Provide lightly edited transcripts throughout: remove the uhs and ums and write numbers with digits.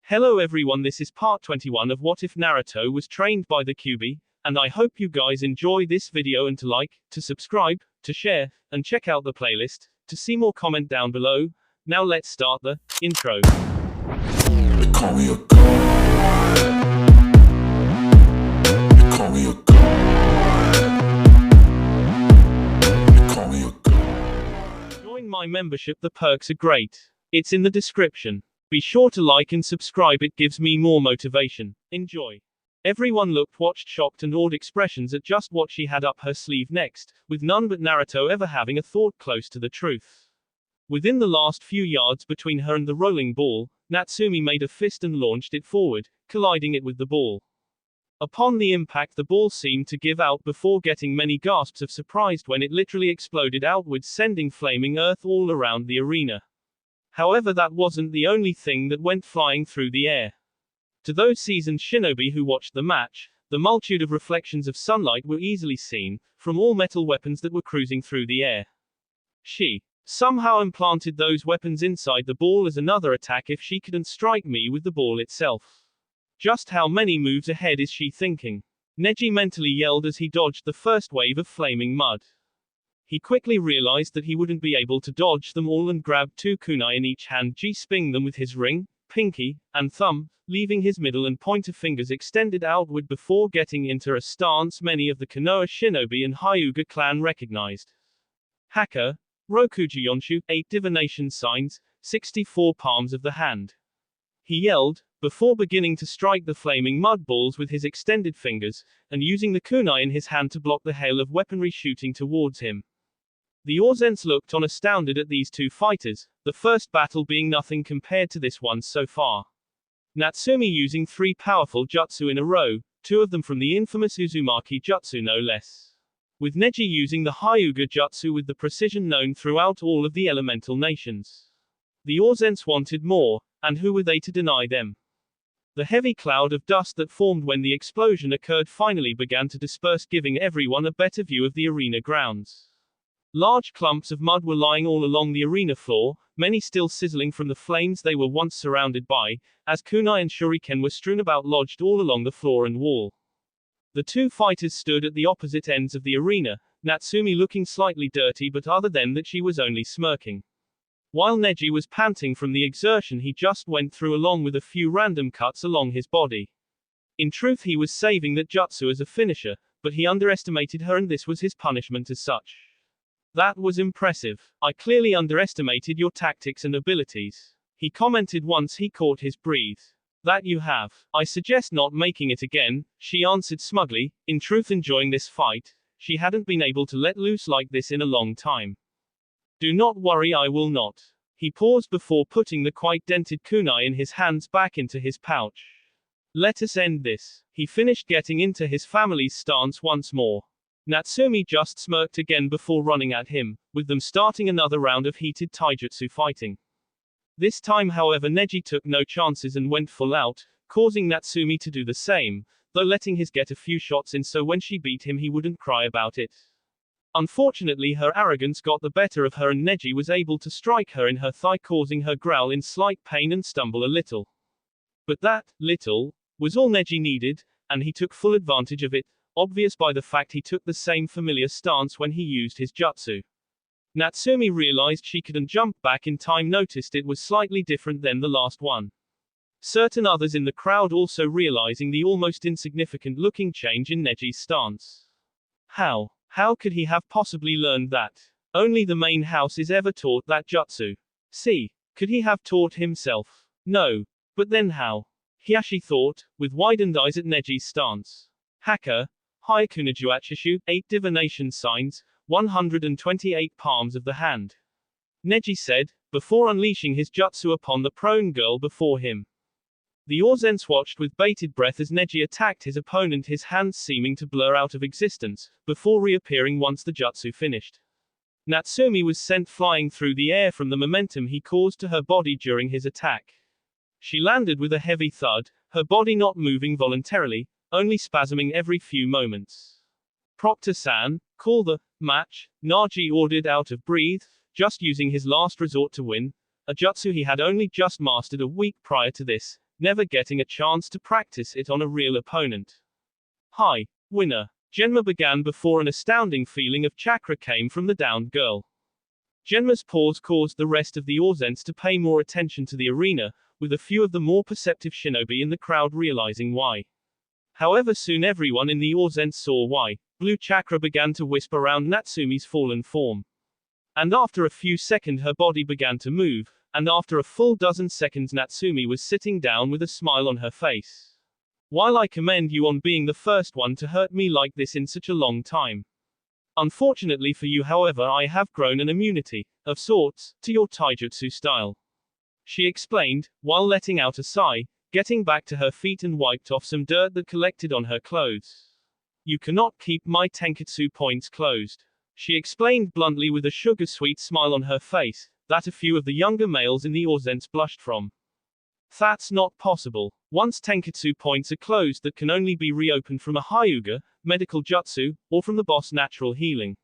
Hello everyone, this is part 21 of What If Naruto Was Trained by the Kyuubi, and I hope you guys enjoy this video and to like, to subscribe, to share, and check out the playlist, to see more comment down below. Now let's start the intro. They call me a god. They call me a god. They call me a god. Join my membership, the perks are great. It's in the description. Be sure to like and subscribe, it gives me more motivation. Enjoy. Everyone watched shocked and awed expressions at just what she had up her sleeve next, with none but Naruto ever having a thought close to the truth. Within the last few yards between her and the rolling ball, Natsumi made a fist and launched it forward, colliding it with the ball. Upon the impact, the ball seemed to give out before getting many gasps of surprise when it literally exploded outwards, sending flaming earth all around the arena. However, that wasn't the only thing that went flying through the air. To those seasoned shinobi who watched the match, the multitude of reflections of sunlight were easily seen, from all metal weapons that were cruising through the air. She somehow implanted those weapons inside the ball as another attack if she couldn't strike me with the ball itself. Just how many moves ahead is she thinking? Neji mentally yelled as he dodged the first wave of flaming mud. He quickly realized that he wouldn't be able to dodge them all and grabbed two kunai in each hand, G-sping them with his ring, pinky, and thumb, leaving his middle and pointer fingers extended outward before getting into a stance many of the Konoha shinobi and Hyuga clan recognized. Haka, Rokuju Yonshu, 8 divination signs, 64 palms of the hand. He yelled, before beginning to strike the flaming mud balls with his extended fingers, and using the kunai in his hand to block the hail of weaponry shooting towards him. The Orzens looked on astounded at these two fighters, the first battle being nothing compared to this one so far. Natsumi using 3 powerful jutsu in a row, 2 of them from the infamous Uzumaki jutsu no less. With Neji using the Hyuga jutsu with the precision known throughout all of the elemental nations. The Orzens wanted more, and who were they to deny them? The heavy cloud of dust that formed when the explosion occurred finally began to disperse, giving everyone a better view of the arena grounds. Large clumps of mud were lying all along the arena floor, many still sizzling from the flames they were once surrounded by, as kunai and shuriken were strewn about, lodged all along the floor and wall. The two fighters stood at the opposite ends of the arena, Natsumi looking slightly dirty, but other than that she was only smirking. While Neji was panting from the exertion he just went through, along with a few random cuts along his body. In truth, he was saving that jutsu as a finisher, but he underestimated her and this was his punishment as such. That was impressive. I clearly underestimated your tactics and abilities, he commented once he caught his breath. That you have. I suggest not making it again, she answered smugly, in truth enjoying this fight. She hadn't been able to let loose like this in a long time. Do not worry, I will not. He paused before putting the quite dented kunai in his hands back into his pouch. Let us end this. He finished, getting into his family's stance once more. Natsumi just smirked again before running at him, with them starting another round of heated taijutsu fighting. This time, however, Neji took no chances and went full out, causing Natsumi to do the same, though letting his get a few shots in so when she beat him he wouldn't cry about it. Unfortunately, her arrogance got the better of her and Neji was able to strike her in her thigh, causing her growl in slight pain and stumble a little. But that little was all Neji needed, and he took full advantage of it, obvious by the fact he took the same familiar stance when he used his jutsu. Natsumi realized she couldn't jump back in time, noticed it was slightly different than the last one. Certain others in the crowd also realizing the almost insignificant looking change in Neji's stance. How could he have possibly learned that? Only the main house is ever taught that jutsu. See, could he have taught himself? No. But then how? Hiyashi thought, with widened eyes at Neji's stance. Haka, Hyakunajuachishu, 8 divination signs, 128 palms of the hand. Neji said, before unleashing his jutsu upon the prone girl before him. The Orzens watched with bated breath as Neji attacked his opponent, his hands seeming to blur out of existence, before reappearing once the jutsu finished. Natsumi was sent flying through the air from the momentum he caused to her body during his attack. She landed with a heavy thud, her body not moving voluntarily, only spasming every few moments. Proctor-san, call the match, Naji ordered out of breath, just using his last resort to win, a jutsu he had only just mastered a week prior to this, never getting a chance to practice it on a real opponent. Hi, winner. Genma began before an astounding feeling of chakra came from the downed girl. Genma's pause caused the rest of the Orzents to pay more attention to the arena, with a few of the more perceptive shinobi in the crowd realizing why. However, soon everyone in the Orzents saw why. Blue chakra began to wisp around Natsumi's fallen form. And after a few seconds her body began to move, and after a full dozen seconds Natsumi was sitting down with a smile on her face. While I commend you on being the first one to hurt me like this in such a long time. Unfortunately for you, however, I have grown an immunity, of sorts, to your taijutsu style. She explained, while letting out a sigh, getting back to her feet and wiped off some dirt that collected on her clothes. You cannot keep my tenketsu points closed. She explained bluntly with a sugar-sweet smile on her face, that a few of the younger males in the Orzents blushed from. That's not possible. Once tenketsu points are closed that can only be reopened from a hyuga, medical jutsu, or from the boss natural healing.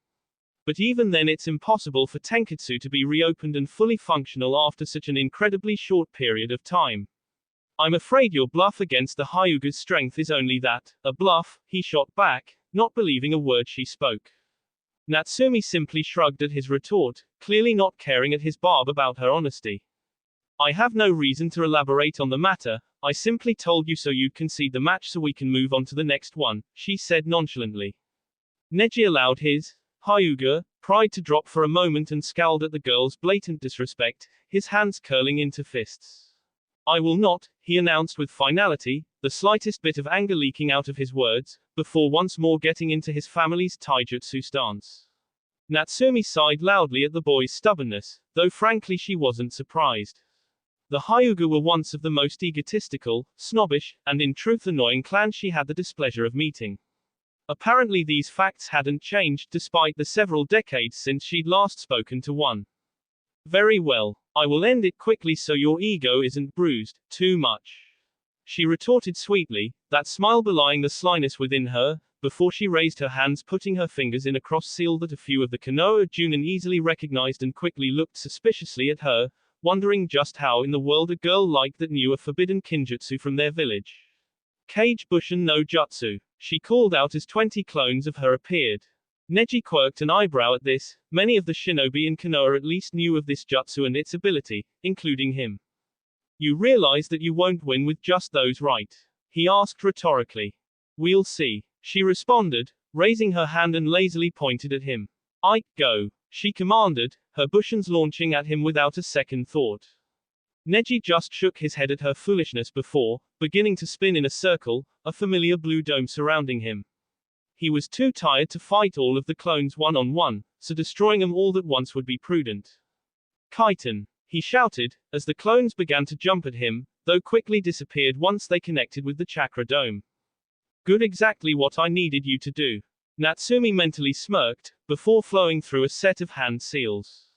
But even then it's impossible for tenketsu to be reopened and fully functional after such an incredibly short period of time. I'm afraid your bluff against the hyuga's strength is only that, a bluff, he shot back, not believing a word she spoke. Natsumi simply shrugged at his retort, clearly not caring at his barb about her honesty. I have no reason to elaborate on the matter, I simply told you so you'd concede the match so we can move on to the next one, she said nonchalantly. Neji allowed his hyuga pride to drop for a moment and scowled at the girl's blatant disrespect, his hands curling into fists. I will not, he announced with finality, the slightest bit of anger leaking out of his words, before once more getting into his family's taijutsu stance. Natsumi sighed loudly at the boy's stubbornness, though frankly she wasn't surprised. The Hyuga were once of the most egotistical, snobbish, and in truth annoying clan she had the displeasure of meeting. Apparently these facts hadn't changed despite the several decades since she'd last spoken to one. Very well, I will end it quickly so your ego isn't bruised too much. She retorted sweetly, that smile belying the slyness within her, before she raised her hands putting her fingers in a cross seal that a few of the Konoha Junin easily recognized and quickly looked suspiciously at her, wondering just how in the world a girl like that knew a forbidden kinjutsu from their village. Kage Bushin no Jutsu, she called out as 20 clones of her appeared. Neji quirked an eyebrow at this, many of the shinobi in Konoha at least knew of this jutsu and its ability, including him. You realize that you won't win with just those, right? He asked rhetorically. We'll see. She responded, raising her hand and lazily pointed at him. Go, she commanded, her bushins launching at him without a second thought. Neji just shook his head at her foolishness before, beginning to spin in a circle, a familiar blue dome surrounding him. He was too tired to fight all of the clones one-on-one, so destroying them all at once would be prudent. Kaiten, he shouted, as the clones began to jump at him, though quickly disappeared once they connected with the chakra dome. Good, exactly what I needed you to do. Natsumi mentally smirked, before flowing through a set of hand seals.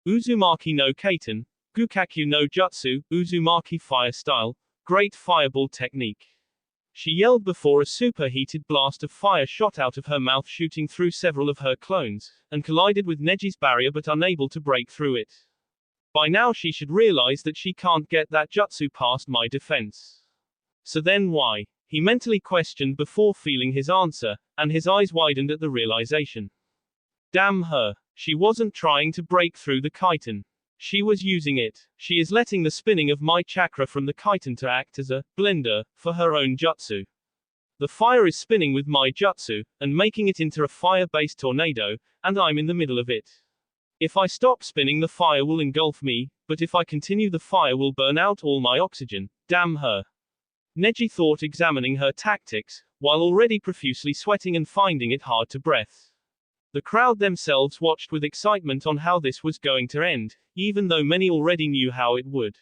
Uzumaki no Kaiten, Gukakyu no Jutsu, Uzumaki fire style, great fireball technique. She yelled before a superheated blast of fire shot out of her mouth shooting through several of her clones, and collided with Neji's barrier but unable to break through it. By now she should realize that she can't get that jutsu past my defense. So then why? He mentally questioned before feeling his answer, and his eyes widened at the realization. Damn her. She wasn't trying to break through the chitin. She was using it. She is letting the spinning of my chakra from the chitin to act as a blender for her own jutsu. The fire is spinning with my jutsu, and making it into a fire-based tornado, and I'm in the middle of it. If I stop spinning the fire will engulf me, but if I continue the fire will burn out all my oxygen. Damn her. Neji thought, examining her tactics, while already profusely sweating and finding it hard to breathe. The crowd themselves watched with excitement on how this was going to end, even though many already knew how it would.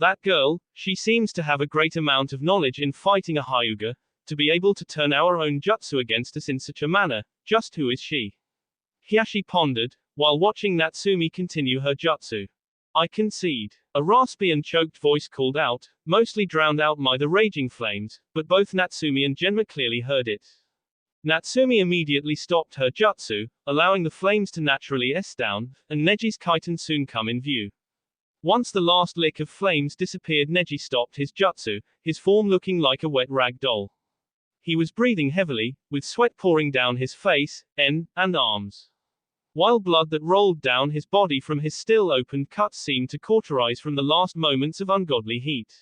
That girl, she seems to have a great amount of knowledge in fighting a hyuga, to be able to turn our own jutsu against us in such a manner. Just who is she? Hiyashi pondered, while watching Natsumi continue her jutsu. I concede. A raspy and choked voice called out, mostly drowned out by the raging flames, but both Natsumi and Genma clearly heard it. Natsumi immediately stopped her jutsu, allowing the flames to naturally down, and Neji's chitin soon come in view. Once the last lick of flames disappeared, Neji stopped his jutsu, his form looking like a wet rag doll. He was breathing heavily, with sweat pouring down his face, and arms. While blood that rolled down his body from his still opened cuts seemed to cauterize from the last moments of ungodly heat.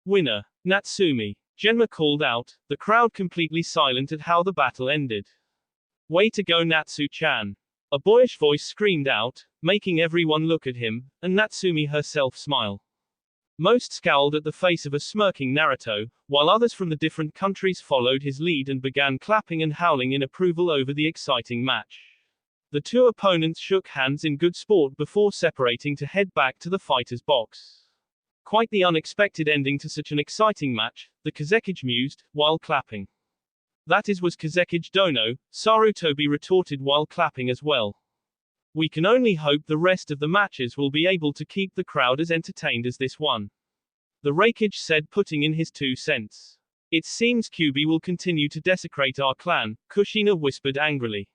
Winner. Natsumi. Genma called out, the crowd completely silent at how the battle ended. Way to go, Natsu-chan. A boyish voice screamed out, making everyone look at him, and Natsumi herself smile. Most scowled at the face of a smirking Naruto, while others from the different countries followed his lead and began clapping and howling in approval over the exciting match. The two opponents shook hands in good sport before separating to head back to the fighter's box. Quite the unexpected ending to such an exciting match, the Kazekage mused, while clapping. That was Kazekage Dono, Sarutobi retorted while clapping as well. We can only hope the rest of the matches will be able to keep the crowd as entertained as this one. The Raikage said, putting in his 2 cents. It seems Kyuubi will continue to desecrate our clan, Kushina whispered angrily.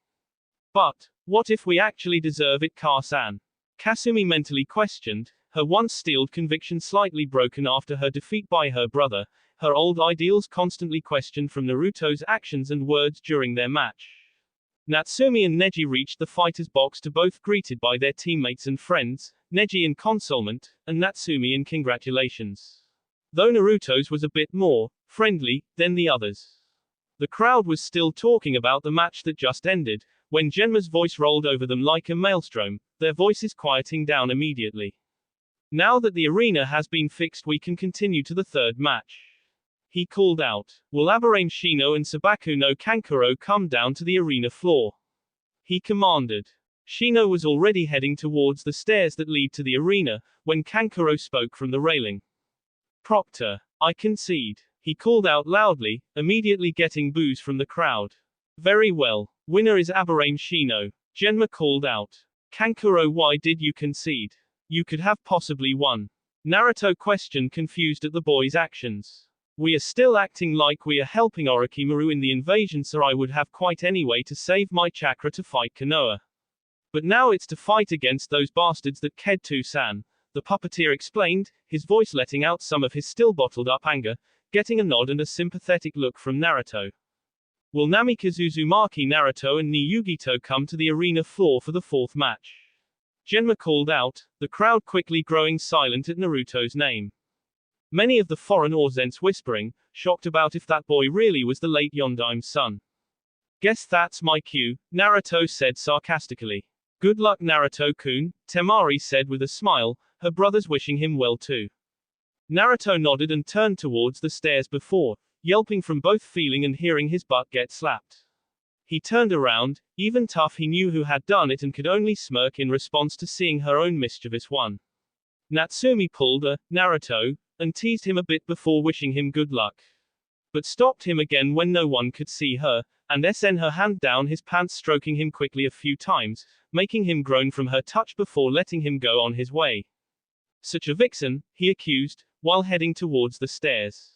But, what if we actually deserve it, Ka-san? Kasumi mentally questioned, her once steeled conviction slightly broken after her defeat by her brother, her old ideals constantly questioned from Naruto's actions and words during their match. Natsumi and Neji reached the fighter's box to both greeted by their teammates and friends, Neji in consolement, and Natsumi in congratulations. Though Naruto's was a bit more friendly than the others. The crowd was still talking about the match that just ended, when Genma's voice rolled over them like a maelstrom, their voices quieting down immediately. Now that the arena has been fixed, we can continue to the third match. He called out. Will Abarain Shino and Sabaku no Kankuro come down to the arena floor? He commanded. Shino was already heading towards the stairs that lead to the arena, when Kankuro spoke from the railing. Proctor, I concede. He called out loudly, immediately getting boos from the crowd. Very well. Winner is Abarain Shino. Genma called out. Kankuro, why did you concede? You could have possibly won. Naruto questioned, confused at the boy's actions. We are still acting like we are helping Orochimaru in the invasion, so I would have quite any way to save my chakra to fight Konoha. But now it's to fight against those bastards that killed Toussaint, the puppeteer explained, his voice letting out some of his still bottled up anger, getting a nod and a sympathetic look from Naruto. Will Namikaze Uzumaki, Naruto and Niyugito come to the arena floor for the fourth match? Genma called out, the crowd quickly growing silent at Naruto's name. Many of the foreign Orzents whispering, shocked about if that boy really was the late Yondaim's son. Guess that's my cue, Naruto said sarcastically. Good luck, Naruto-kun, Temari said with a smile, her brothers wishing him well too. Naruto nodded and turned towards the stairs before, yelping from both feeling and hearing his butt get slapped. He turned around, even tough he knew who had done it and could only smirk in response to seeing her own mischievous one. Natsumi pulled a Naruto, and teased him a bit before wishing him good luck. But stopped him again when no one could see her, and sent her hand down his pants, stroking him quickly a few times, making him groan from her touch before letting him go on his way. Such a vixen, he accused, while heading towards the stairs.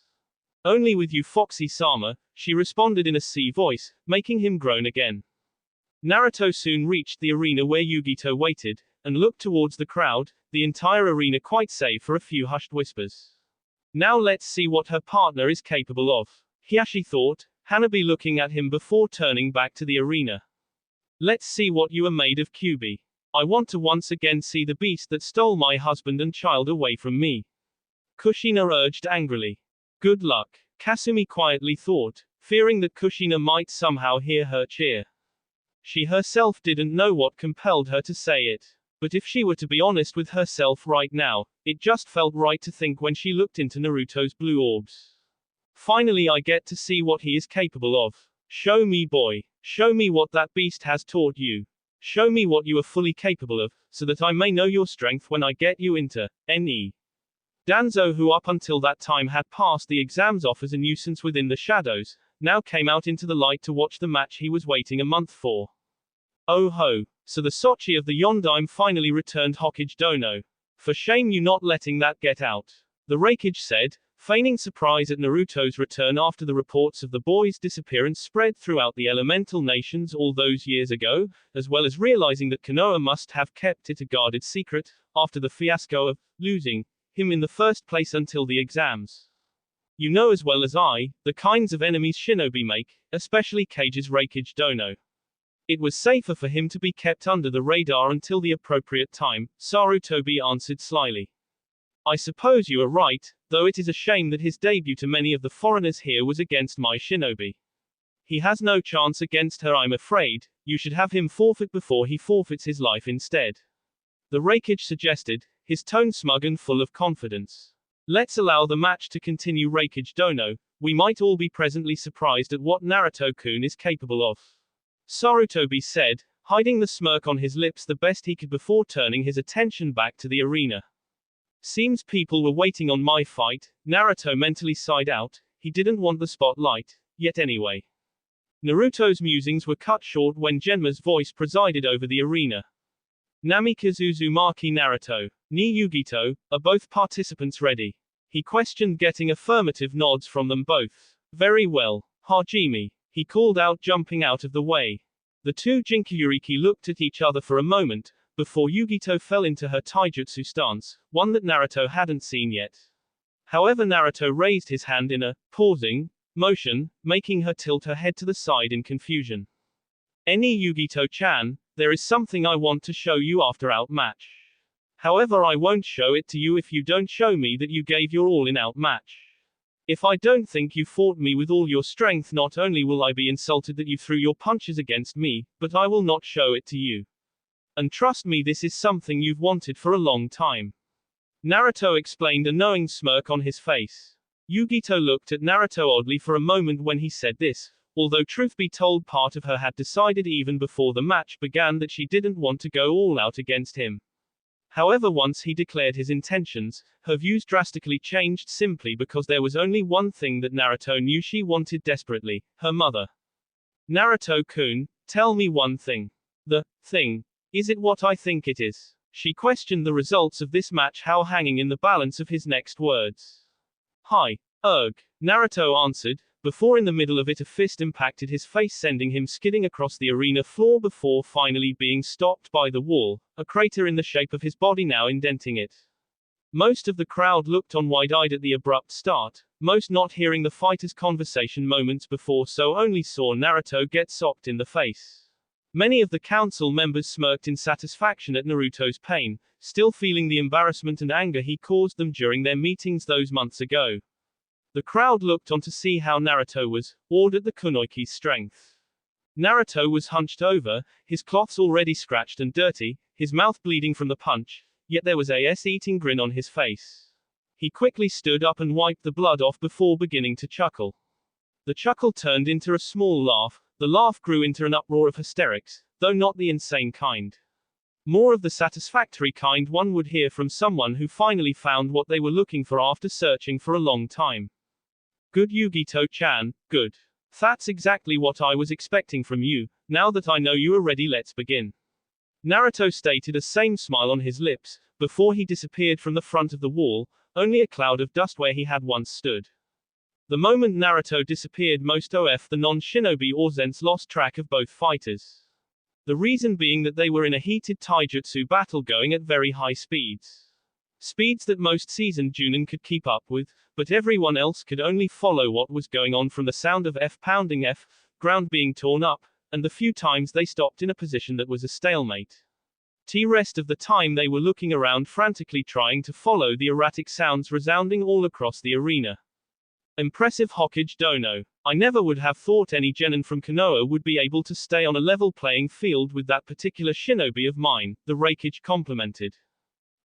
Only with you, Foxy-sama, she responded in a sea voice, making him groan again. Naruto soon reached the arena where Yugito waited, and looked towards the crowd, the entire arena quite save for a few hushed whispers. Now let's see what her partner is capable of. Hiyashi thought, Hanabi looking at him before turning back to the arena. Let's see what you are made of, Kyuubi. I want to once again see the beast that stole my husband and child away from me. Kushina urged angrily. Good luck, Kasumi quietly thought, fearing that Kushina might somehow hear her cheer. She herself didn't know what compelled her to say it. But if she were to be honest with herself right now, it just felt right to think when she looked into Naruto's blue orbs. Finally, I get to see what he is capable of. Show me, boy. Show me what that beast has taught you. Show me what you are fully capable of, so that I may know your strength when I get you into NE. Danzo, who up until that time had passed the exams off as a nuisance within the shadows, now came out into the light to watch the match he was waiting a month for. Oh ho. So the Sochi of the Yondaime finally returned Hokage Dono. For shame you not letting that get out. The Raikage said, Feigning surprise at Naruto's return after the reports of the boy's disappearance spread throughout the elemental nations all those years ago, as well as realizing that Konoha must have kept it a guarded secret, after the fiasco of losing him in the first place until the exams. You know as well as I, the kinds of enemies shinobi make, especially Kage's Reikage Dono. It was safer for him to be kept under the radar until the appropriate time, Sarutobi answered slyly. I suppose you are right, though it is a shame that his debut to many of the foreigners here was against my shinobi. He has no chance against her, I'm afraid. You should have him forfeit before he forfeits his life instead. The Reikage suggested, his tone smug and full of confidence. Let's allow the match to continue, Reikage Dono. We might all be presently surprised at what Naruto-kun is capable of. Sarutobi said, hiding the smirk on his lips the best he could before turning his attention back to the arena. Seems people were waiting on my fight. Naruto mentally sighed out. He didn't want the spotlight, yet anyway. Naruto's musings were cut short when Genma's voice presided over the arena. Namikaze Uzumaki Naruto, ni Yugito, are both participants ready? He questioned, getting affirmative nods from them both. Very well, Hajime, he called out, jumping out of the way. The two Jinkyuriki looked at each other for a moment, before Yugito fell into her taijutsu stance, one that Naruto hadn't seen yet. However, Naruto raised his hand in a pausing motion, making her tilt her head to the side in confusion. Eni Yugito-chan, there is something I want to show you after our match. However, I won't show it to you if you don't show me that you gave your all in our match. If I don't think you fought me with all your strength, not only will I be insulted that you threw your punches against me, but I will not show it to you. And trust me, this is something you've wanted for a long time. Naruto explained, a knowing smirk on his face. Yugito looked at Naruto oddly for a moment when he said this, although truth be told, part of her had decided even before the match began that she didn't want to go all out against him. However, once he declared his intentions, her views drastically changed simply because there was only one thing that Naruto knew she wanted desperately, her mother. Naruto-kun, tell me one thing. The thing. Is it what I think it is? She questioned the results of this match, how hanging in the balance of his next words. Hi. Naruto answered, before in the middle of it a fist impacted his face, sending him skidding across the arena floor before finally being stopped by the wall, a crater in the shape of his body now indenting it. Most of the crowd looked on wide-eyed at the abrupt start, most not hearing the fighters' conversation moments before, so only saw Naruto get socked in the face. Many of the council members smirked in satisfaction at Naruto's pain, still feeling the embarrassment and anger he caused them during their meetings those months ago. The crowd looked on to see how Naruto was awed at the kunoichi's strength. Naruto was hunched over, his cloths already scratched and dirty, his mouth bleeding from the punch, yet there was a eating grin on his face. He quickly stood up and wiped the blood off before beginning to chuckle. The chuckle turned into a small laugh. The laugh grew into an uproar of hysterics, though not the insane kind. More of the satisfactory kind one would hear from someone who finally found what they were looking for after searching for a long time. Good, Yugito-chan, good. That's exactly what I was expecting from you. Now that I know you are ready, let's begin. Naruto stated, a same smile on his lips, before he disappeared from the front of the wall, only a cloud of dust where he had once stood. The moment Naruto disappeared, most of the non-shinobi Orzens lost track of both fighters. The reason being that they were in a heated taijutsu battle going at very high speeds. Speeds that most seasoned Junin could keep up with, but everyone else could only follow what was going on from the sound of pounding ground being torn up, and the few times they stopped in a position that was a stalemate. The rest of the time they were looking around frantically trying to follow the erratic sounds resounding all across the arena. Impressive Hokage Dono. I never would have thought any genin from Konoha would be able to stay on a level playing field with that particular shinobi of mine, the Reikage complimented.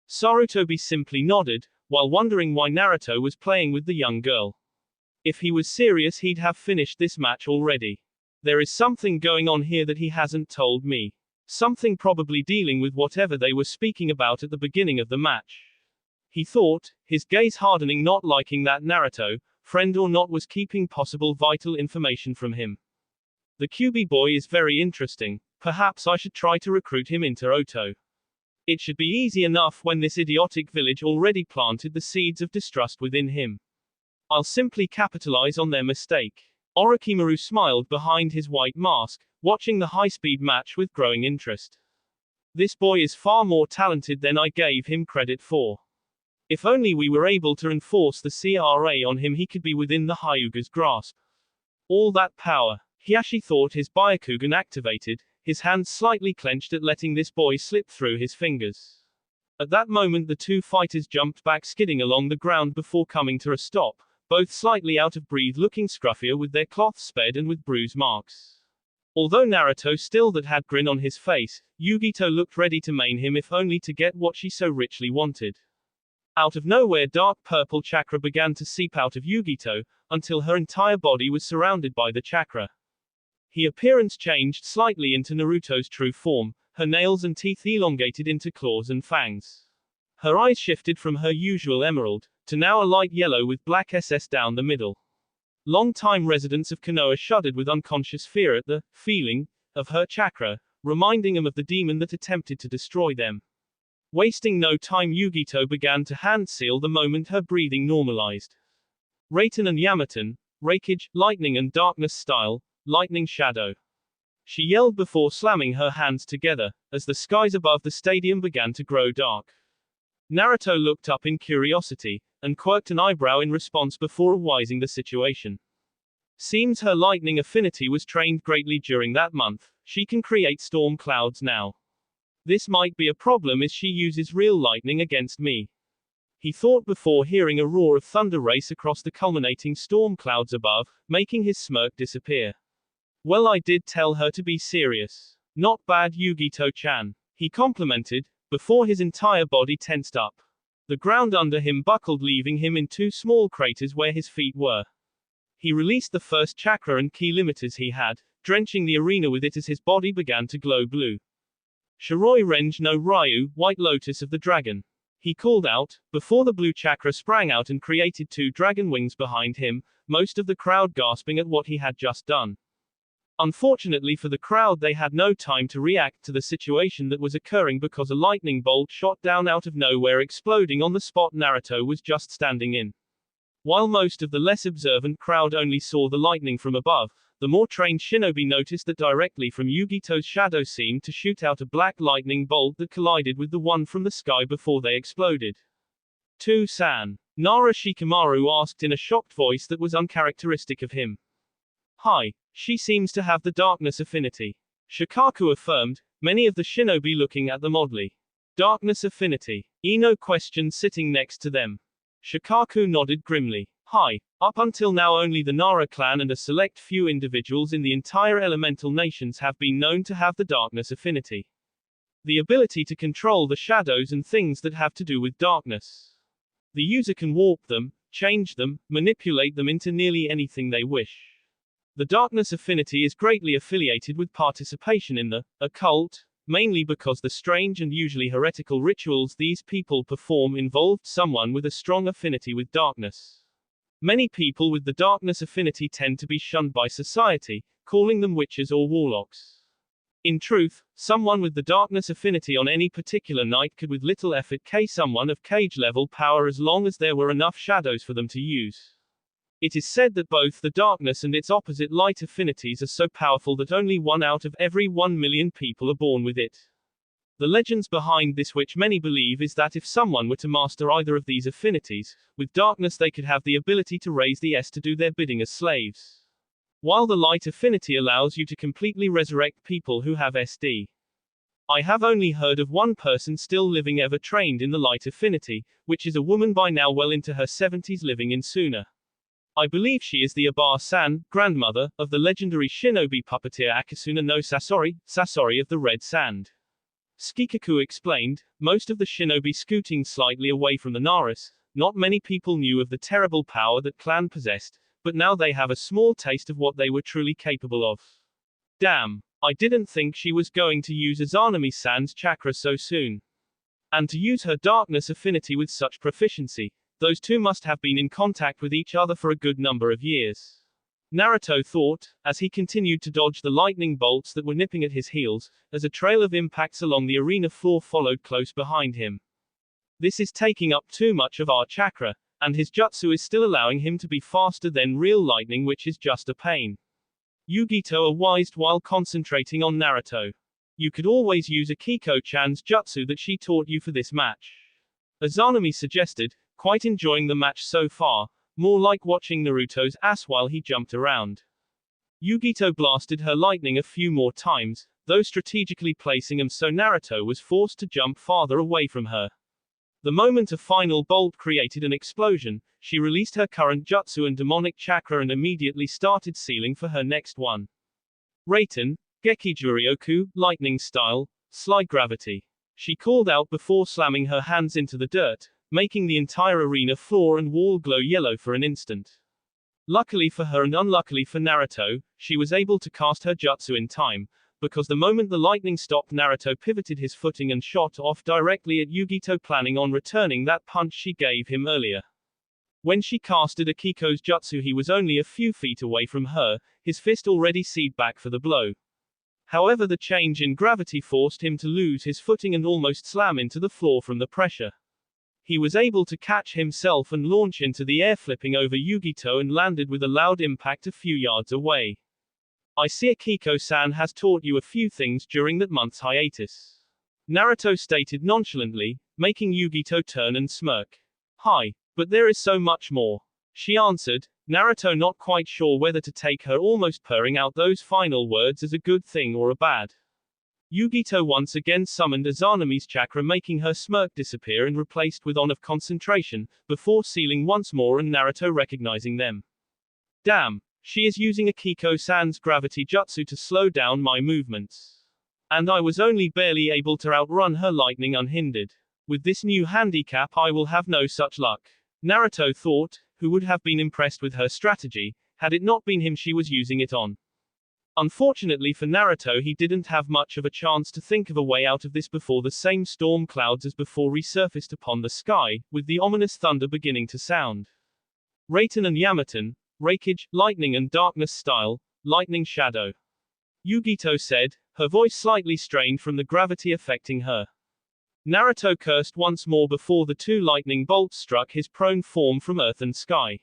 Sarutobi simply nodded, while wondering why Naruto was playing with the young girl. If he was serious, he'd have finished this match already. There is something going on here that he hasn't told me. Something probably dealing with whatever they were speaking about at the beginning of the match. He thought, his gaze hardening, not liking that Naruto, friend or not, was keeping possible vital information from him. The Kyuubi boy is very interesting. Perhaps I should try to recruit him into Oto. It should be easy enough when this idiotic village already planted the seeds of distrust within him. I'll simply capitalize on their mistake. Orochimaru smiled behind his white mask, watching the high-speed match with growing interest. This boy is far more talented than I gave him credit for. If only we were able to enforce the CRA on him, he could be within the Hyuga's grasp. All that power. Hiashi thought, his Byakugan activated, his hands slightly clenched at letting this boy slip through his fingers. At that moment the two fighters jumped back, skidding along the ground before coming to a stop, both slightly out of breath, looking scruffier with their cloths sped and with bruise marks. Although Naruto still that had grin on his face, Yugito looked ready to maim him if only to get what she so richly wanted. Out of nowhere dark purple chakra began to seep out of Yugito, until her entire body was surrounded by the chakra. Her appearance changed slightly into Naruto's true form, her nails and teeth elongated into claws and fangs. Her eyes shifted from her usual emerald, to now a light yellow with black SS down the middle. Long-time residents of Konoha shuddered with unconscious fear at the feeling of her chakra, reminding them of the demon that attempted to destroy them. Wasting no time, Yugito began to hand seal the moment her breathing normalized. Raiten and Yamaton, Raikage, lightning and darkness style, lightning shadow. She yelled before slamming her hands together, as the skies above the stadium began to grow dark. Naruto looked up in curiosity, and quirked an eyebrow in response before realizing the situation. Seems her lightning affinity was trained greatly during that month, she can create storm clouds now. This might be a problem as she uses real lightning against me. He thought before hearing a roar of thunder race across the culminating storm clouds above, making his smirk disappear. Well, I did tell her to be serious. Not bad, Yugito-chan. He complimented, before his entire body tensed up. The ground under him buckled, leaving him in two small craters where his feet were. He released the first chakra and key limiters he had, drenching the arena with it as his body began to glow blue. Shiroi Renge no Ryu, White Lotus of the Dragon. He called out, before the blue chakra sprang out and created two dragon wings behind him, most of the crowd gasping at what he had just done. Unfortunately for the crowd, they had no time to react to the situation that was occurring because a lightning bolt shot down out of nowhere, exploding on the spot Naruto was just standing in. While most of the less observant crowd only saw the lightning from above, the more trained shinobi noticed that directly from Yugito's shadow seemed to shoot out a black lightning bolt that collided with the one from the sky before they exploded. "To-san?" Nara Shikamaru asked in a shocked voice that was uncharacteristic of him. "Hi. She seems to have the darkness affinity." Shikaku affirmed, many of the shinobi looking at them oddly. "Darkness affinity?" Ino questioned, sitting next to them. Shikaku nodded grimly. "Hi. Up until now only the Nara clan and a select few individuals in the entire elemental nations have been known to have the darkness affinity. The ability to control the shadows and things that have to do with darkness. The user can warp them, change them, manipulate them into nearly anything they wish. The darkness affinity is greatly affiliated with participation in the occult, mainly because the strange and usually heretical rituals these people perform involved someone with a strong affinity with darkness. Many people with the darkness affinity tend to be shunned by society, calling them witches or warlocks. In truth, someone with the darkness affinity on any particular night could with little effort kill someone of cage level power as long as there were enough shadows for them to use. It is said that both the darkness and its opposite light affinities are so powerful that only 1 out of every 1 million people are born with it. The legends behind this, which many believe, is that if someone were to master either of these affinities, with darkness they could have the ability to raise the S to do their bidding as slaves. While the light affinity allows you to completely resurrect people who have SD. I have only heard of one person still living ever trained in the light affinity, which is a woman by now well into her 70s living in Suna. I believe she is the Aba-san, grandmother, of the legendary shinobi puppeteer Akasuna no Sasori, Sasori of the Red Sand. Skikaku explained, most of the shinobi scooting slightly away from the Naras, not many people knew of the terrible power that clan possessed, but now they have a small taste of what they were truly capable of. Damn. I didn't think she was going to use Izanami-san's chakra so soon. And to use her darkness affinity with such proficiency. Those two must have been in contact with each other for a good number of years. Naruto thought, as he continued to dodge the lightning bolts that were nipping at his heels, as a trail of impacts along the arena floor followed close behind him. This is taking up too much of our chakra, And his jutsu is still allowing him to be faster than real lightning, which is just a pain. Yugito awised while concentrating on Naruto. You could always use Akiko-chan's jutsu that she taught you for this match. Azanami suggested, quite enjoying the match so far, more like watching Naruto's ass while he jumped around. Yugito blasted her lightning a few more times, though strategically placing them so Naruto was forced to jump farther away from her. The moment a final bolt created an explosion, she released her current jutsu and demonic chakra and immediately started sealing for her next one. Raiten, Geki Juryoku, lightning style, slide gravity. She called out before slamming her hands into the dirt, making the entire arena floor and wall glow yellow for an instant. Luckily for her and unluckily for Naruto, she was able to cast her jutsu in time, because the moment the lightning stopped, Naruto pivoted his footing and shot off directly at Yugito, planning on returning that punch she gave him earlier. When she casted Akiko's jutsu, he was only a few feet away from her, his fist already seed back for the blow. However, the change in gravity forced him to lose his footing and almost slam into the floor from the pressure. He was able to catch himself and launch into the air, flipping over Yugito, and landed with a loud impact a few yards away. I see Akiko-san has taught you a few things during that month's hiatus. Naruto stated nonchalantly, making Yugito turn and smirk. Hi, but there is so much more. She answered, Naruto not quite sure whether to take her almost purring out those final words as a good thing or a bad. Yugito once again summoned Azanami's chakra, making her smirk disappear and replaced with on of concentration, before sealing once more and Naruto recognizing them. Damn, she is using Akiko-san's gravity jutsu to slow down my movements. And I was only barely able to outrun her lightning unhindered. With this new handicap I will have no such luck. Naruto thought, who would have been impressed with her strategy, had it not been him she was using it on. Unfortunately for Naruto, he didn't have much of a chance to think of a way out of this before the same storm clouds as before resurfaced upon the sky, with the ominous thunder beginning to sound. Raiten and Yamaton, Raikage, lightning and darkness style, lightning shadow. Yugito said, her voice slightly strained from the gravity affecting her. Naruto cursed once more before the two lightning bolts struck his prone form from earth and sky.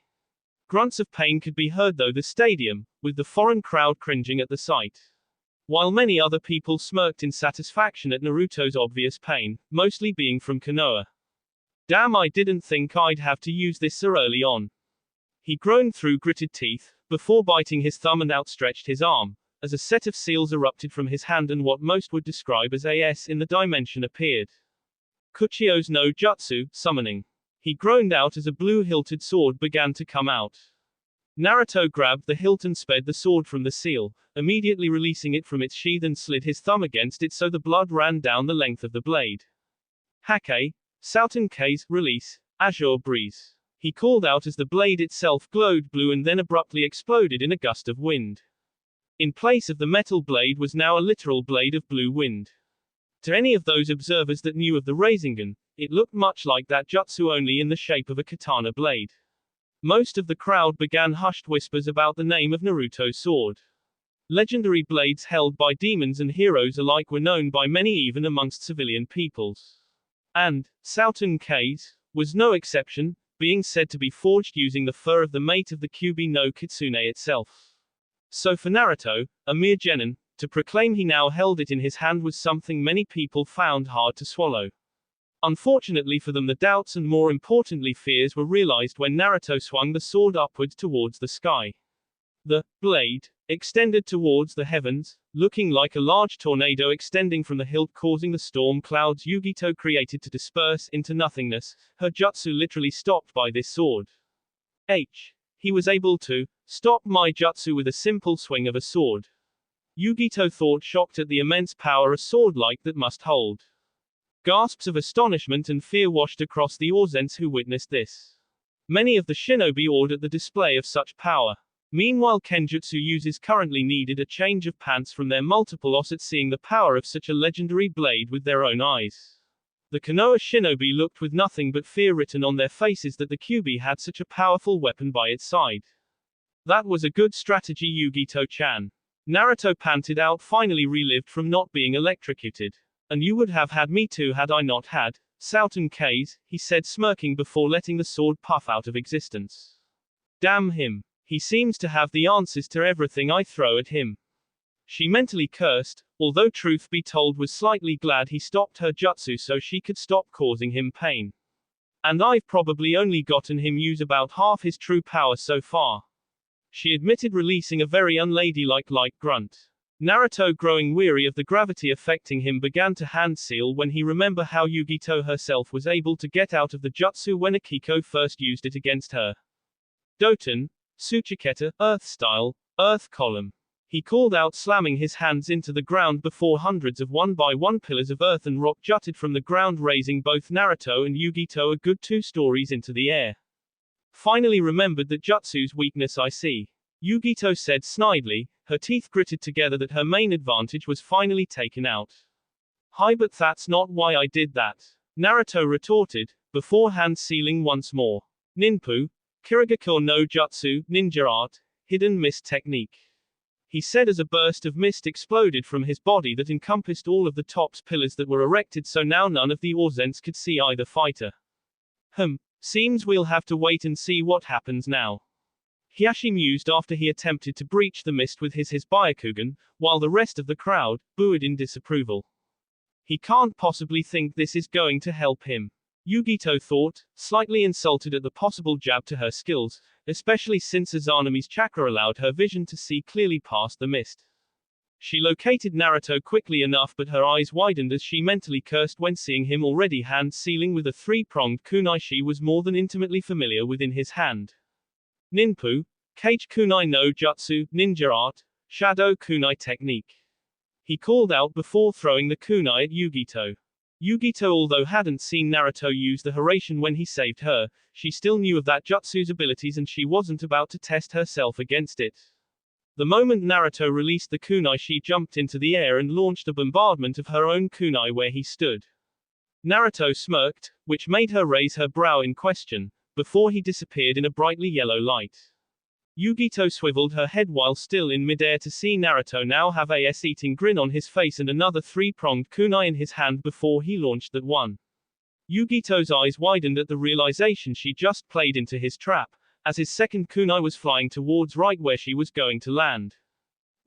Grunts of pain could be heard through the stadium, with the foreign crowd cringing at the sight. While many other people smirked in satisfaction at Naruto's obvious pain, mostly being from Konoha. Damn, I didn't think I'd have to use this so early on. He groaned through gritted teeth, before biting his thumb and outstretched his arm, as a set of seals erupted from his hand and what most would describe as a S in the dimension appeared. Kuchio's no jutsu, summoning. He groaned out as a blue-hilted sword began to come out. Naruto grabbed the hilt and sped the sword from the seal, immediately releasing it from its sheath and slid his thumb against it so the blood ran down the length of the blade. Hake, Souten K's, release, Azure Breeze. He called out as the blade itself glowed blue and then abruptly exploded in a gust of wind. In place of the metal blade was now a literal blade of blue wind. To any of those observers that knew of the Rasengan, it looked much like that jutsu, only in the shape of a katana blade. Most of the crowd began hushed whispers about the name of Naruto's sword. Legendary blades held by demons and heroes alike were known by many even amongst civilian peoples. And Souten K's was no exception, being said to be forged using the fur of the mate of the Kyuubi no Kitsune itself. So for Naruto, a mere genin, to proclaim he now held it in his hand was something many people found hard to swallow. Unfortunately for them, the doubts and more importantly fears were realized when Naruto swung the sword upwards towards the sky. The blade extended towards the heavens, looking like a large tornado extending from the hilt, causing the storm clouds Yugito created to disperse into nothingness. Her jutsu literally stopped by this sword. He was able to stop my jutsu with a simple swing of a sword. Yugito thought, shocked at the immense power a sword like that must hold. Gasps of astonishment and fear washed across the Orzens who witnessed this. Many of the shinobi awed at the display of such power. Meanwhile, Kenjutsu users currently needed a change of pants from their multiple os at seeing the power of such a legendary blade with their own eyes. The Konoha shinobi looked with nothing but fear written on their faces that the Kyuubi had such a powerful weapon by its side. That was a good strategy, Yugito-chan. Naruto panted out, finally relived from not being electrocuted. And you would have had me too had I not had Souten K's, he said, smirking before letting the sword puff out of existence. Damn him. He seems to have the answers to everything I throw at him. She mentally cursed, although truth be told was slightly glad he stopped her jutsu so she could stop causing him pain. And I've probably only gotten him use about half his true power so far. She admitted, releasing a very unladylike light grunt. Naruto, growing weary of the gravity affecting him, began to hand seal when he remembered how Yugito herself was able to get out of the jutsu when Akiko first used it against her. Doton, Tsuchiketa, Earth style, Earth column. He called out, slamming his hands into the ground before hundreds of one-by-one pillars of earth and rock jutted from the ground, raising both Naruto and Yugito a good 2 stories into the air. Finally remembered that jutsu's weakness, I see. Yugito said snidely, her teeth gritted together, that her main advantage was finally taken out. Hi, but that's not why I did that, Naruto retorted, before hand sealing once more. Ninpu, Kirigakure no Jutsu, ninja art, hidden mist technique. He said as a burst of mist exploded from his body that encompassed all of the top's pillars that were erected, so now none of the Orzens could see either fighter. Seems we'll have to wait and see what happens now. Hiashi mused after he attempted to breach the mist with his Byakugan, while the rest of the crowd booed in disapproval. He can't possibly think this is going to help him, Yugito thought, slightly insulted at the possible jab to her skills, especially since Azanami's chakra allowed her vision to see clearly past the mist. She located Naruto quickly enough, but her eyes widened as she mentally cursed when seeing him already hand sealing with a 3-pronged kunai she was more than intimately familiar with in his hand. Ninpu, Kage kunai no jutsu, ninja art, shadow kunai technique. He called out before throwing the kunai at Yugito. Yugito, although hadn't seen Naruto use the Hiraishin when he saved her, she still knew of that jutsu's abilities and she wasn't about to test herself against it. The moment Naruto released the kunai, she jumped into the air and launched a bombardment of her own kunai where he stood. Naruto smirked, which made her raise her brow in question, before he disappeared in a brightly yellow light. Yugito swiveled her head while still in midair to see Naruto now have a ass-eating grin on his face and another 3-pronged kunai in his hand before he launched that one. Yugito's eyes widened at the realization she just played into his trap, as his second kunai was flying towards right where she was going to land.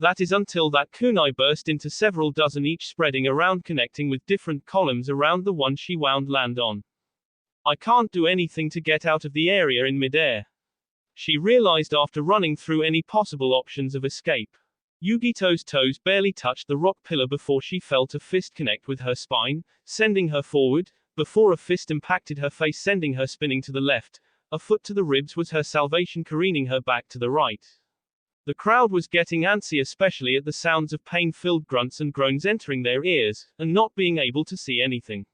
That is until that kunai burst into several dozen each, spreading around, connecting with different columns around the one she wound land on. I can't do anything to get out of the area in midair, she realized after running through any possible options of escape. Yugito's toes barely touched the rock pillar before she felt a fist connect with her spine, sending her forward, before a fist impacted her face, sending her spinning to the left. A foot to the ribs was her salvation, careening her back to the right. The crowd was getting antsy, especially at the sounds of pain-filled grunts and groans entering their ears, and not being able to see anything.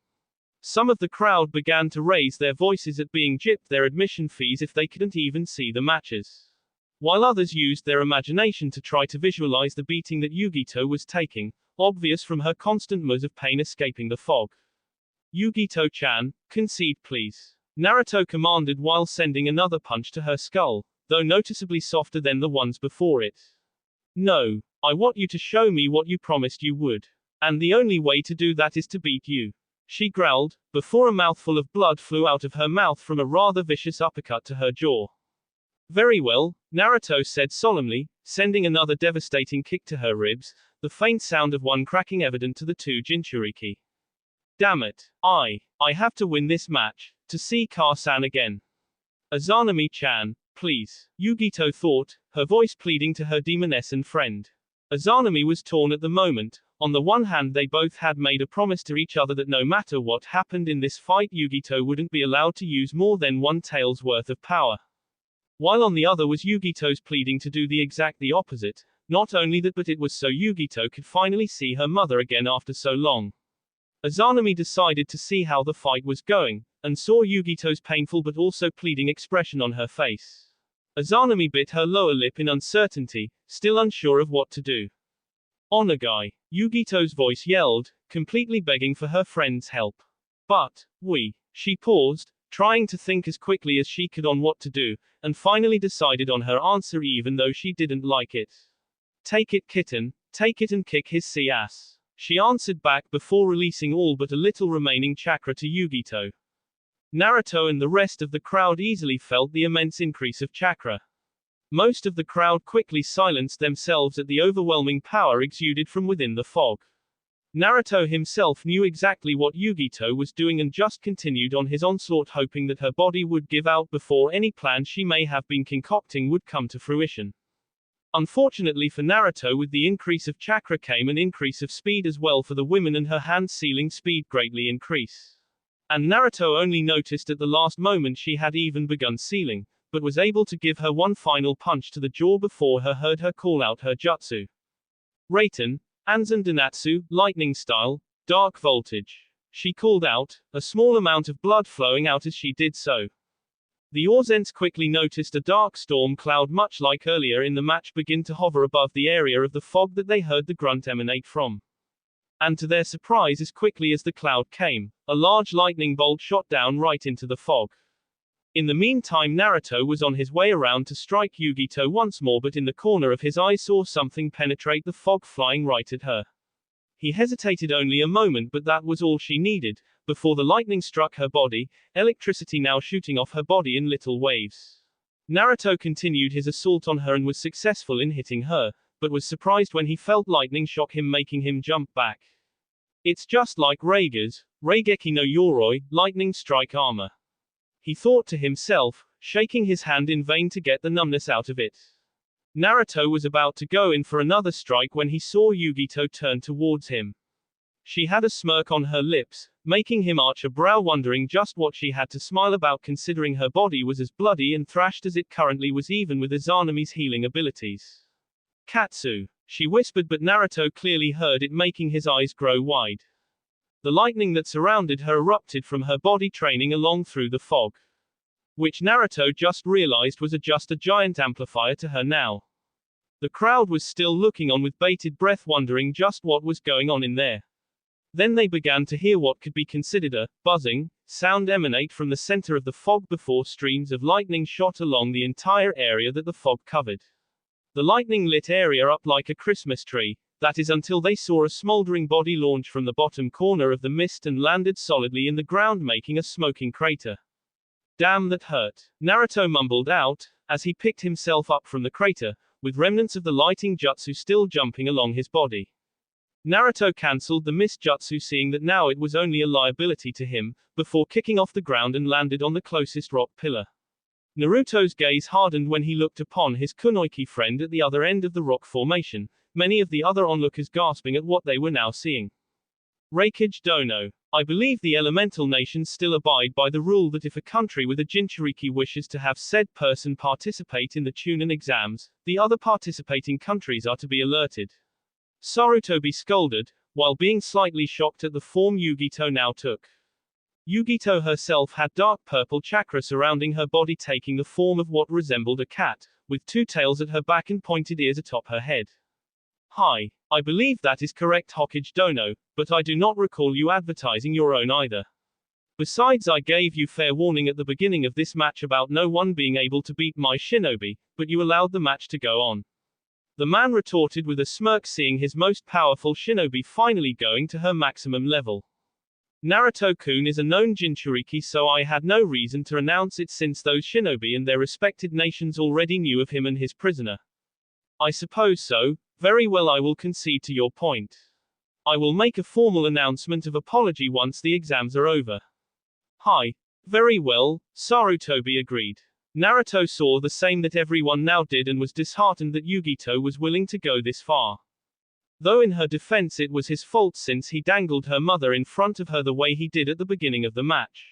Some of the crowd began to raise their voices at being gypped their admission fees if they couldn't even see the matches, while others used their imagination to try to visualize the beating that Yugito was taking, obvious from her constant muzz of pain escaping the fog. Yugito-chan, concede please, Naruto commanded while sending another punch to her skull, though noticeably softer than the ones before it. No, I want you to show me what you promised you would. And the only way to do that is to beat you, she growled, before a mouthful of blood flew out of her mouth from a rather vicious uppercut to her jaw. Very well, Naruto said solemnly, sending another devastating kick to her ribs, the faint sound of one cracking evident to the 2 Jinchuriki. Damn it, I have to win this match, to see Car-san again. Azanami-chan, please, Yugito thought, her voice pleading to her demonescent friend. Azanami was torn at the moment. On the one hand, they both had made a promise to each other that no matter what happened in this fight, Yugito wouldn't be allowed to use more than one tail's worth of power. While on the other was Yugito's pleading to do the opposite, not only that, but it was so Yugito could finally see her mother again after so long. Azanami decided to see how the fight was going, and saw Yugito's painful but also pleading expression on her face. Azanami bit her lower lip in uncertainty, still unsure of what to do. Onagai, Yugito's voice yelled, completely begging for her friend's help. But, she paused, trying to think as quickly as she could on what to do, and finally decided on her answer even though she didn't like it. Take it, kitten, take it and kick his ass. She answered back before releasing all but a little remaining chakra to Yugito. Naruto and the rest of the crowd easily felt the immense increase of chakra. Most of the crowd quickly silenced themselves at the overwhelming power exuded from within the fog. Naruto himself knew exactly what Yugito was doing and just continued on his onslaught, hoping that her body would give out before any plan she may have been concocting would come to fruition. Unfortunately for Naruto, with the increase of chakra came an increase of speed as well for the women, and her hand-sealing speed greatly increased. And Naruto only noticed at the last moment she had even begun sealing, but was able to give her one final punch to the jaw before heard her call out her jutsu. Raiten, Anzen Danatsu, lightning style, dark voltage. She called out, a small amount of blood flowing out as she did so. The Orzens quickly noticed a dark storm cloud much like earlier in the match begin to hover above the area of the fog that they heard the grunt emanate from. And to their surprise, as quickly as the cloud came, a large lightning bolt shot down right into the fog. In the meantime, Naruto was on his way around to strike Yugito once more, but in the corner of his eye saw something penetrate the fog flying right at her. He hesitated only a moment, but that was all she needed, before the lightning struck her body, electricity now shooting off her body in little waves. Naruto continued his assault on her and was successful in hitting her, but was surprised when he felt lightning shock him, making him jump back. It's just like Reiga's, Reigeki no Yoroi, lightning strike armor. He thought to himself, shaking his hand in vain to get the numbness out of it. Naruto was about to go in for another strike when he saw Yugito turn towards him. She had a smirk on her lips, making him arch a brow, wondering just what she had to smile about, considering her body was as bloody and thrashed as it currently was, even with Izanami's healing abilities. Katsu, she whispered, but Naruto clearly heard it, making his eyes grow wide. The lightning that surrounded her erupted from her body, training along through the fog. Which Naruto just realized was just a giant amplifier to her now. The crowd was still looking on with bated breath, wondering just what was going on in there. Then they began to hear what could be considered a buzzing sound emanate from the center of the fog before streams of lightning shot along the entire area that the fog covered. The lightning lit area up like a Christmas tree, that is, until they saw a smoldering body launch from the bottom corner of the mist and landed solidly in the ground, making a smoking crater. Damn, that hurt, Naruto mumbled out, as he picked himself up from the crater, with remnants of the lighting jutsu still jumping along his body. Naruto cancelled the mist jutsu, seeing that now it was only a liability to him, before kicking off the ground and landed on the closest rock pillar. Naruto's gaze hardened when he looked upon his kunoichi friend at the other end of the rock formation, many of the other onlookers gasping at what they were now seeing. Reikage Dono. I believe the elemental nations still abide by the rule that if a country with a Jinchuriki wishes to have said person participate in the Chunin exams, the other participating countries are to be alerted. Sarutobi scolded, while being slightly shocked at the form Yugito now took. Yugito herself had dark purple chakra surrounding her body, taking the form of what resembled a cat, with two tails at her back and pointed ears atop her head. Hi. I believe that is correct, Hokage Dono, but I do not recall you advertising your own either. Besides, I gave you fair warning at the beginning of this match about no one being able to beat my shinobi, but you allowed the match to go on. The man retorted with a smirk, seeing his most powerful shinobi finally going to her maximum level. Naruto-kun is a known Jinchuriki, so I had no reason to announce it since those shinobi and their respected nations already knew of him and his prisoner. I suppose so. Very well, I will concede to your point. I will make a formal announcement of apology once the exams are over. Hi. Very well, Sarutobi agreed. Naruto saw the same that everyone now did and was disheartened that Yugito was willing to go this far. Though in her defense it was his fault since he dangled her mother in front of her the way he did at the beginning of the match.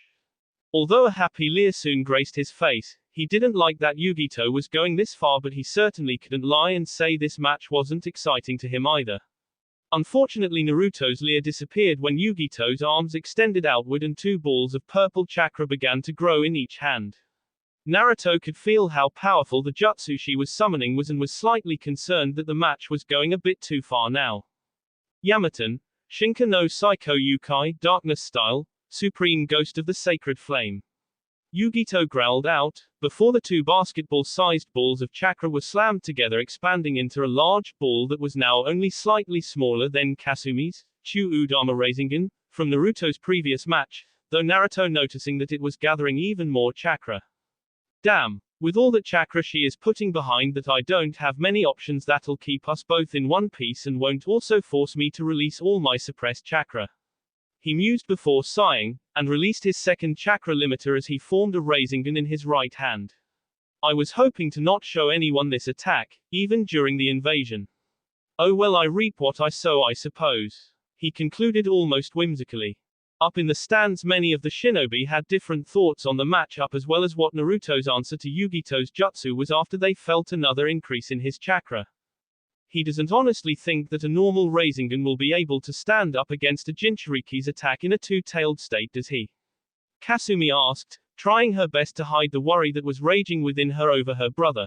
Although a happy leer soon graced his face, he didn't like that Yugito was going this far, but he certainly couldn't lie and say this match wasn't exciting to him either. Unfortunately, Naruto's leer disappeared when Yugito's arms extended outward and two balls of purple chakra began to grow in each hand. Naruto could feel how powerful the jutsu she was summoning was and was slightly concerned that the match was going a bit too far now. Yamaton, Shinka no Psycho Yukai, Darkness Style, Supreme Ghost of the Sacred Flame. Yugito growled out, before the two basketball-sized balls of chakra were slammed together, expanding into a large ball that was now only slightly smaller than Kasumi's. Kyuubi Rasengan, from Naruto's previous match, though Naruto noticing that it was gathering even more chakra. Damn. With all that chakra she is putting behind that, I don't have many options that'll keep us both in one piece and won't also force me to release all my suppressed chakra. He mused before sighing, and released his second chakra limiter as he formed a Rasengan in his right hand. I was hoping to not show anyone this attack, even during the invasion. Oh well, I reap what I sow, I suppose. He concluded almost whimsically. Up in the stands, many of the shinobi had different thoughts on the matchup as well as what Naruto's answer to Yugito's jutsu was after they felt another increase in his chakra. He doesn't honestly think that a normal Rasengan will be able to stand up against a Jinchuriki's attack in a two-tailed state, does he? Kasumi asked, trying her best to hide the worry that was raging within her over her brother.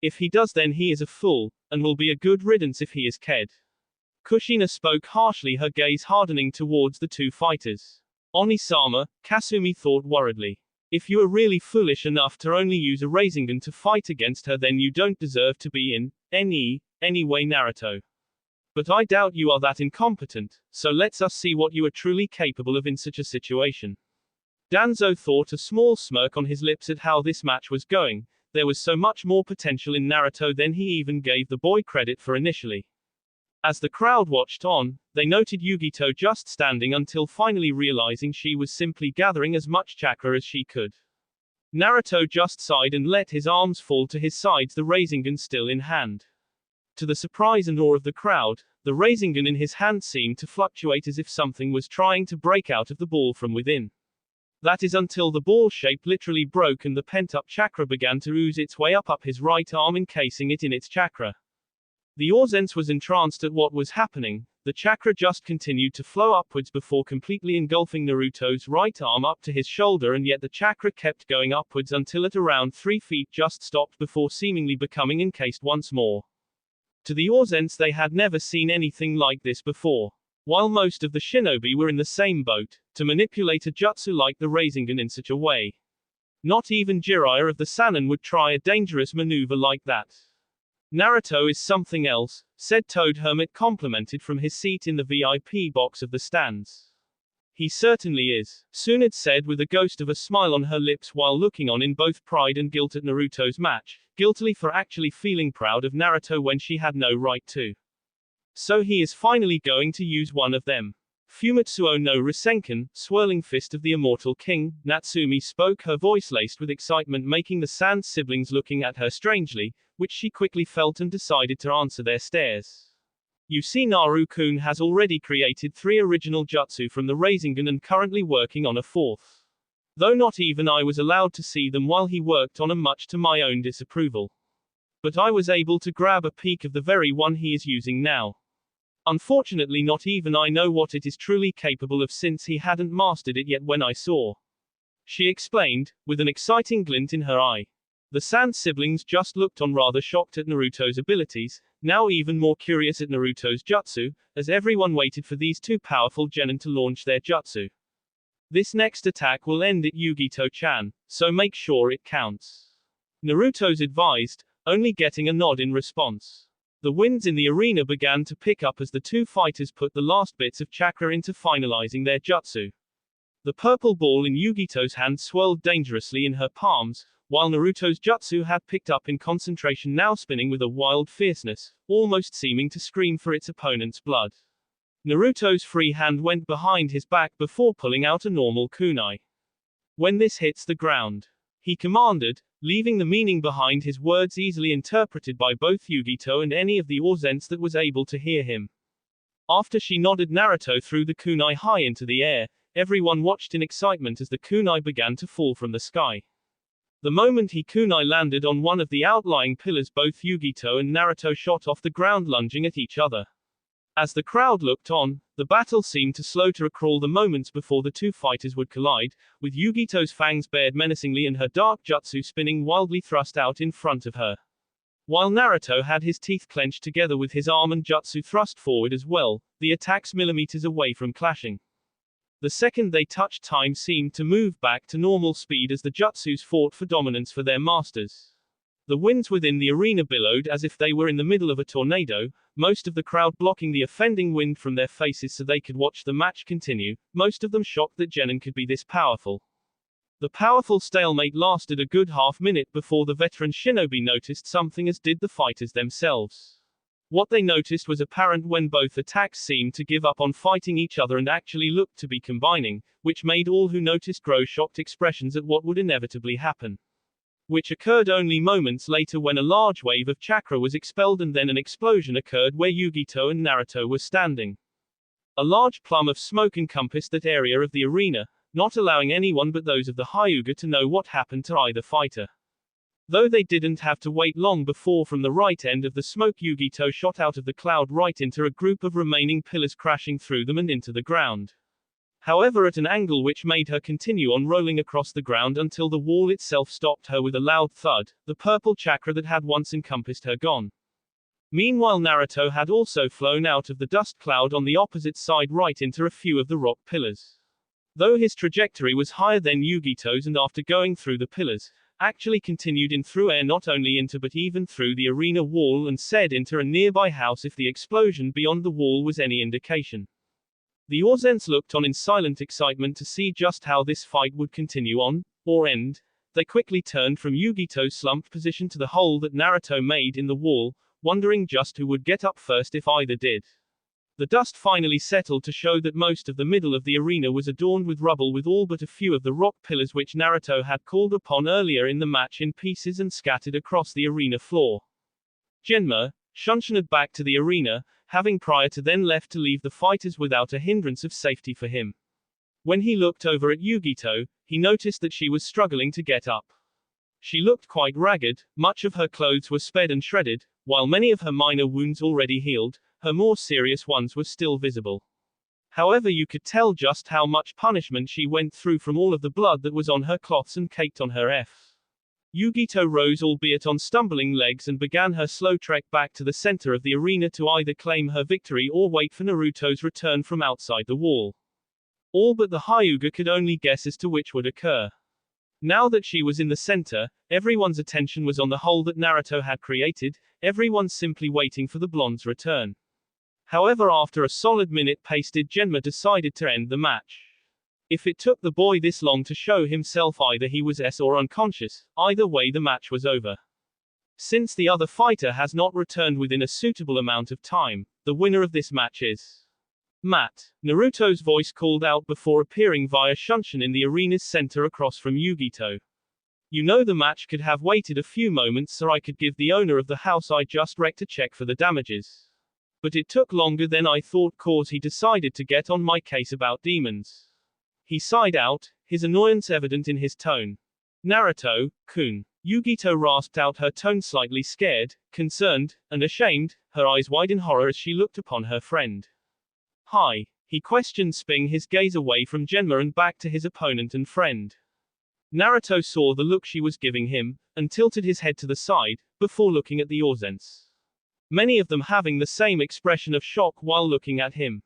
If he does, then he is a fool, and will be a good riddance if he is ked. Kushina spoke harshly, her gaze hardening towards the two fighters. Oni-sama, Kasumi thought worriedly. If you are really foolish enough to only use a Rasengan to fight against her, then you don't deserve to be in any way Naruto. But I doubt you are that incompetent, so let's us see what you are truly capable of in such a situation. Danzo thought, a small smirk on his lips at how this match was going. There was so much more potential in Naruto than he even gave the boy credit for initially. As the crowd watched on, they noted Yugito just standing until finally realizing she was simply gathering as much chakra as she could. Naruto just sighed and let his arms fall to his sides, the Rasengan still in hand. To the surprise and awe of the crowd, the Rasengan in his hand seemed to fluctuate as if something was trying to break out of the ball from within. That is until the ball shape literally broke and the pent-up chakra began to ooze its way up his right arm, encasing it in its chakra. The Ausense was entranced at what was happening. The chakra just continued to flow upwards before completely engulfing Naruto's right arm up to his shoulder, and yet the chakra kept going upwards until at around 3 feet just stopped before seemingly becoming encased once more. To the Ausense, they had never seen anything like this before. While most of the shinobi were in the same boat, to manipulate a jutsu like the Rasengan in such a way. Not even Jiraiya of the Sannin would try a dangerous maneuver like that. Naruto is something else, said Toad Hermit, complimented from his seat in the VIP box of the stands. He certainly is, Tsunade said with a ghost of a smile on her lips while looking on in both pride and guilt at Naruto's match, guiltily for actually feeling proud of Naruto when she had no right to. So he is finally going to use one of them. Fumetsuo no Rasengan, swirling fist of the immortal king, Natsumi spoke, her voice laced with excitement, making the Sand siblings looking at her strangely, which she quickly felt and decided to answer their stares. You see, Naru-kun has already created 3 original jutsu from the Rasengan and currently working on a 4th. Though not even I was allowed to see them while he worked on them, much to my own disapproval. But I was able to grab a peek of the very one he is using now. Unfortunately, not even I know what it is truly capable of, since he hadn't mastered it yet when I saw. She explained, with an exciting glint in her eye. The Sand siblings just looked on, rather shocked at Naruto's abilities, now even more curious at Naruto's jutsu, as everyone waited for these two powerful genin to launch their jutsu. This next attack will end it, Yugito-chan, so make sure it counts. Naruto's advised, only getting a nod in response. The winds in the arena began to pick up as the two fighters put the last bits of chakra into finalizing their jutsu. The purple ball in Yugito's hand swirled dangerously in her palms, while Naruto's jutsu had picked up in concentration, now spinning with a wild fierceness, almost seeming to scream for its opponent's blood. Naruto's free hand went behind his back before pulling out a normal kunai. When this hits the ground, he commanded, leaving the meaning behind his words easily interpreted by both Yugito and any of the Ausense that was able to hear him. After she nodded, Naruto threw the kunai high into the air. Everyone watched in excitement as the kunai began to fall from the sky. The moment he kunai landed on one of the outlying pillars, both Yugito and Naruto shot off the ground, lunging at each other. As the crowd looked on, the battle seemed to slow to a crawl the moments before the two fighters would collide, with Yugito's fangs bared menacingly and her dark jutsu spinning wildly thrust out in front of her. While Naruto had his teeth clenched together with his arm and jutsu thrust forward as well, the attacks millimeters away from clashing. The second they touched, time seemed to move back to normal speed as the jutsus fought for dominance for their masters. The winds within the arena billowed as if they were in the middle of a tornado, most of the crowd blocking the offending wind from their faces so they could watch the match continue, most of them shocked that Genin could be this powerful. The powerful stalemate lasted a good half-minute before the veteran shinobi noticed something, as did the fighters themselves. What they noticed was apparent when both attacks seemed to give up on fighting each other and actually looked to be combining, which made all who noticed grow shocked expressions at what would inevitably happen. Which occurred only moments later when a large wave of chakra was expelled and then an explosion occurred where Yugito and Naruto were standing. A large plume of smoke encompassed that area of the arena, not allowing anyone but those of the Hyuga to know what happened to either fighter. Though they didn't have to wait long before from the right end of the smoke Yugito shot out of the cloud right into a group of remaining pillars, crashing through them and into the ground. However, at an angle which made her continue on rolling across the ground until the wall itself stopped her with a loud thud, the purple chakra that had once encompassed her gone. Meanwhile, Naruto had also flown out of the dust cloud on the opposite side right into a few of the rock pillars. Though his trajectory was higher than Yugito's, and after going through the pillars, actually continued in through air, not only into but even through the arena wall and said into a nearby house if the explosion beyond the wall was any indication. The Orzens looked on in silent excitement to see just how this fight would continue on, or end. They quickly turned from Yugito's slumped position to the hole that Naruto made in the wall, wondering just who would get up first if either did. The dust finally settled to show that most of the middle of the arena was adorned with rubble, with all but a few of the rock pillars which Naruto had called upon earlier in the match in pieces and scattered across the arena floor. Genma, shunshined back to the arena, having prior to then left to leave the fighters without a hindrance of safety for him. When he looked over at Yugito, he noticed that she was struggling to get up. She looked quite ragged, much of her clothes were sped and shredded, while many of her minor wounds already healed, her more serious ones were still visible. However, you could tell just how much punishment she went through from all of the blood that was on her cloths and caked on her f. Yugito rose, albeit on stumbling legs, and began her slow trek back to the center of the arena to either claim her victory or wait for Naruto's return from outside the wall. All but the Hyuga could only guess as to which would occur. Now that she was in the center, everyone's attention was on the hole that Naruto had created, everyone simply waiting for the blonde's return. However, after a solid minute pace did Genma decided to end the match. If it took the boy this long to show himself, either he was S or unconscious, either way the match was over. Since the other fighter has not returned within a suitable amount of time, the winner of this match is Matt. Naruto's voice called out before appearing via Shunshin in the arena's center across from Yugito. You know, the match could have waited a few moments so I could give the owner of the house I just wrecked a check for the damages. But it took longer than I thought, cause he decided to get on my case about demons. He sighed out, his annoyance evident in his tone. Naruto-kun. Yugito rasped out, her tone slightly scared, concerned, and ashamed, her eyes wide in horror as she looked upon her friend. Hi? He questioned, spinning his gaze away from Genma and back to his opponent and friend. Naruto saw the look she was giving him, and tilted his head to the side, before looking at the Orzens. Many of them having the same expression of shock while looking at him.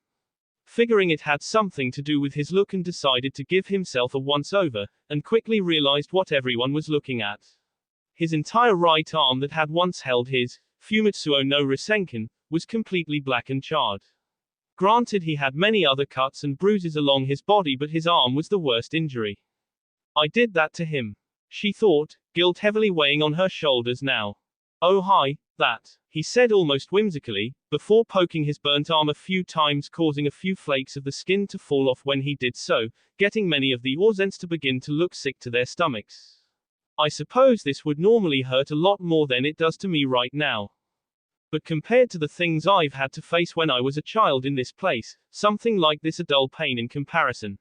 Figuring it had something to do with his look, and decided to give himself a once-over, and quickly realized what everyone was looking at. His entire right arm that had once held his Fumitsuo no Rasenkan was completely black and charred. Granted, he had many other cuts and bruises along his body, but his arm was the worst injury. I did that to him, she thought, guilt heavily weighing on her shoulders now. Oh hi, that, he said almost whimsically, before poking his burnt arm a few times, causing a few flakes of the skin to fall off when he did so, getting many of the Orzens to begin to look sick to their stomachs. I suppose this would normally hurt a lot more than it does to me right now. But compared to the things I've had to face when I was a child in this place, something like this a dull pain in comparison.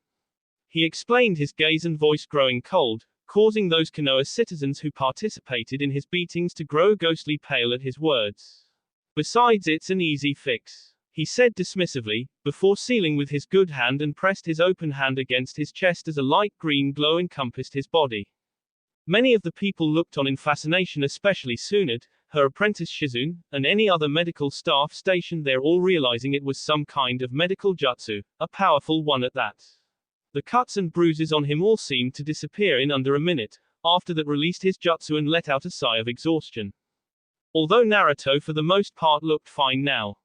He explained, his gaze and voice growing cold, causing those Konoha citizens who participated in his beatings to grow ghostly pale at his words. Besides, it's an easy fix, he said dismissively, before sealing with his good hand and pressed his open hand against his chest as a light green glow encompassed his body. Many of the people looked on in fascination, especially Tsunade, her apprentice Shizune, and any other medical staff stationed there, all realizing it was some kind of medical jutsu, a powerful one at that. The cuts and bruises on him all seemed to disappear in under a minute, after that released his jutsu and let out a sigh of exhaustion. Although Naruto for the most part looked fine now.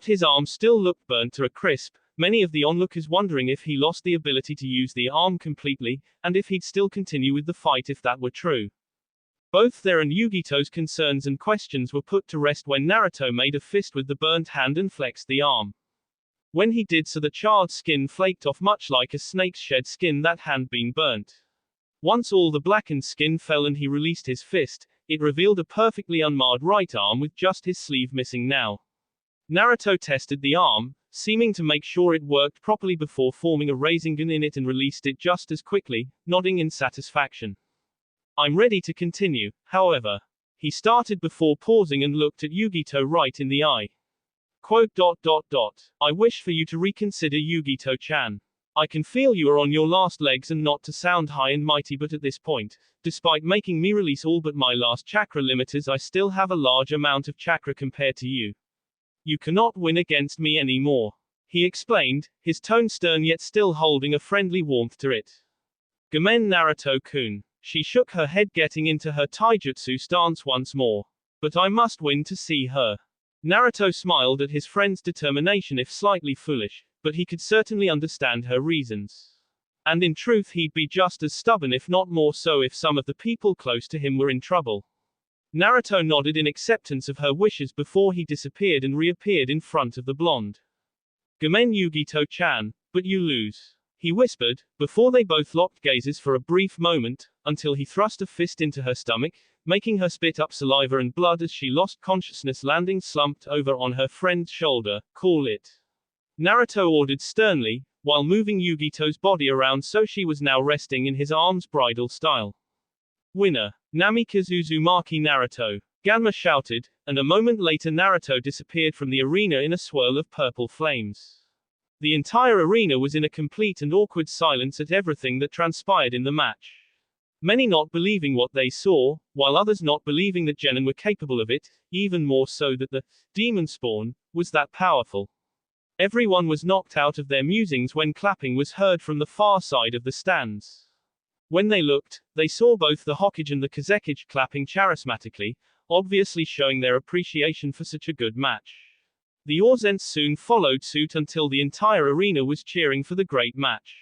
His arm still looked burnt to a crisp, many of the onlookers wondering if he lost the ability to use the arm completely, and if he'd still continue with the fight if that were true. Both their and Yugito's concerns and questions were put to rest when Naruto made a fist with the burnt hand and flexed the arm. When he did so, the charred skin flaked off much like a snake's shed skin that had been burnt. Once all the blackened skin fell and he released his fist, it revealed a perfectly unmarred right arm with just his sleeve missing now. Naruto tested the arm, seeming to make sure it worked properly before forming a Rasengan in it and released it just as quickly, nodding in satisfaction. I'm ready to continue, however. He started before pausing and looked at Yugito right in the eye. Quote, I wish for you to reconsider, Yugito-chan. I can feel you are on your last legs, and not to sound high and mighty, but at this point, despite making me release all but my last chakra limiters, I still have a large amount of chakra compared to you. You cannot win against me anymore. He explained, his tone stern yet still holding a friendly warmth to it. Gomen, Naruto-kun. She shook her head, getting into her taijutsu stance once more. But I must win to see her. Naruto smiled at his friend's determination, if slightly foolish, but he could certainly understand her reasons. And in truth, he'd be just as stubborn, if not more so, if some of the people close to him were in trouble. Naruto nodded in acceptance of her wishes before he disappeared and reappeared in front of the blonde. Gomen, Yugito-chan, but you lose. He whispered, before they both locked gazes for a brief moment, until he thrust a fist into her stomach, making her spit up saliva and blood as she lost consciousness, landing slumped over on her friend's shoulder. Call it. Naruto ordered sternly, while moving Yugito's body around so she was now resting in his arms, bridal style. Winner. Namikaze Uzumaki Naruto. Ganma shouted, and a moment later Naruto disappeared from the arena in a swirl of purple flames. The entire arena was in a complete and awkward silence at everything that transpired in the match. Many not believing what they saw, while others not believing that genin were capable of it, even more so that the demon spawn was that powerful. Everyone was knocked out of their musings when clapping was heard from the far side of the stands. When they looked, they saw both the Hokage and the Kazekage clapping charismatically, obviously showing their appreciation for such a good match. The Orzents soon followed suit until the entire arena was cheering for the great match.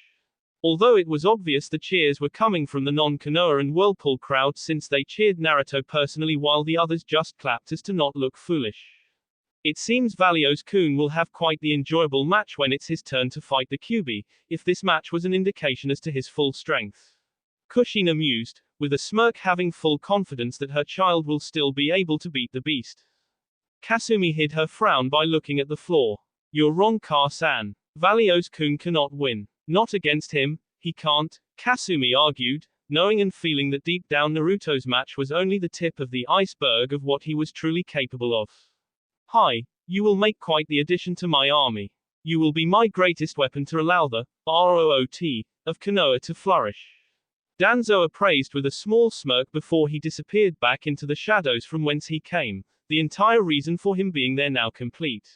Although it was obvious the cheers were coming from the non-Konoha and Whirlpool crowd, since they cheered Naruto personally while the others just clapped as to not look foolish. It seems Valios-kun will have quite the enjoyable match when it's his turn to fight the Kyuubi, if this match was an indication as to his full strength. Kushina mused, with a smirk, having full confidence that her child will still be able to beat the beast. Kasumi hid her frown by looking at the floor. You're wrong, Ka-san. Valios-kun cannot win. Not against him, he can't, Kasumi argued, knowing and feeling that deep down Naruto's match was only the tip of the iceberg of what he was truly capable of. Hi, you will make quite the addition to my army. You will be my greatest weapon to allow the ROOT of Konoha to flourish. Danzo appraised with a small smirk before he disappeared back into the shadows from whence he came, the entire reason for him being there now complete.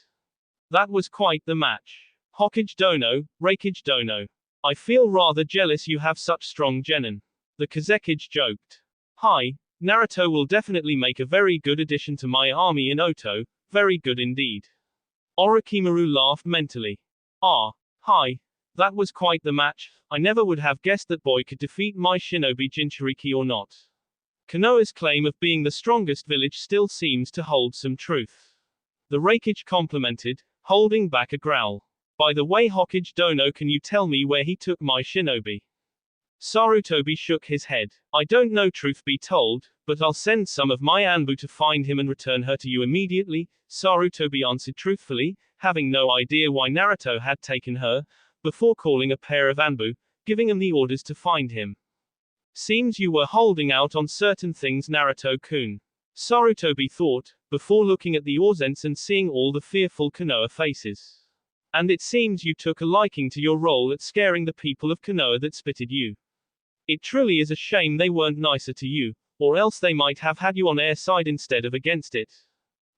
That was quite the match. Hokage dono, Raikage dono. I feel rather jealous you have such strong genin. The Kazekage joked. Hi, Naruto will definitely make a very good addition to my army in Oto, very good indeed. Orochimaru laughed mentally. Ah, hi. That was quite the match. I never would have guessed that boy could defeat my shinobi Jinchuriki or not. Konoha's claim of being the strongest village still seems to hold some truth. The Raikage complimented, holding back a growl. By the way, Hokage dono, can you tell me where he took my shinobi? Sarutobi shook his head. I don't know, truth be told, but I'll send some of my Anbu to find him and return her to you immediately, Sarutobi answered truthfully, having no idea why Naruto had taken her, before calling a pair of Anbu, giving them the orders to find him. Seems you were holding out on certain things, Naruto-kun. Sarutobi thought, before looking at the Orzents and seeing all the fearful Konoha faces. And it seems you took a liking to your role at scaring the people of Konoha that spitted you. It truly is a shame they weren't nicer to you, or else they might have had you on their side instead of against it.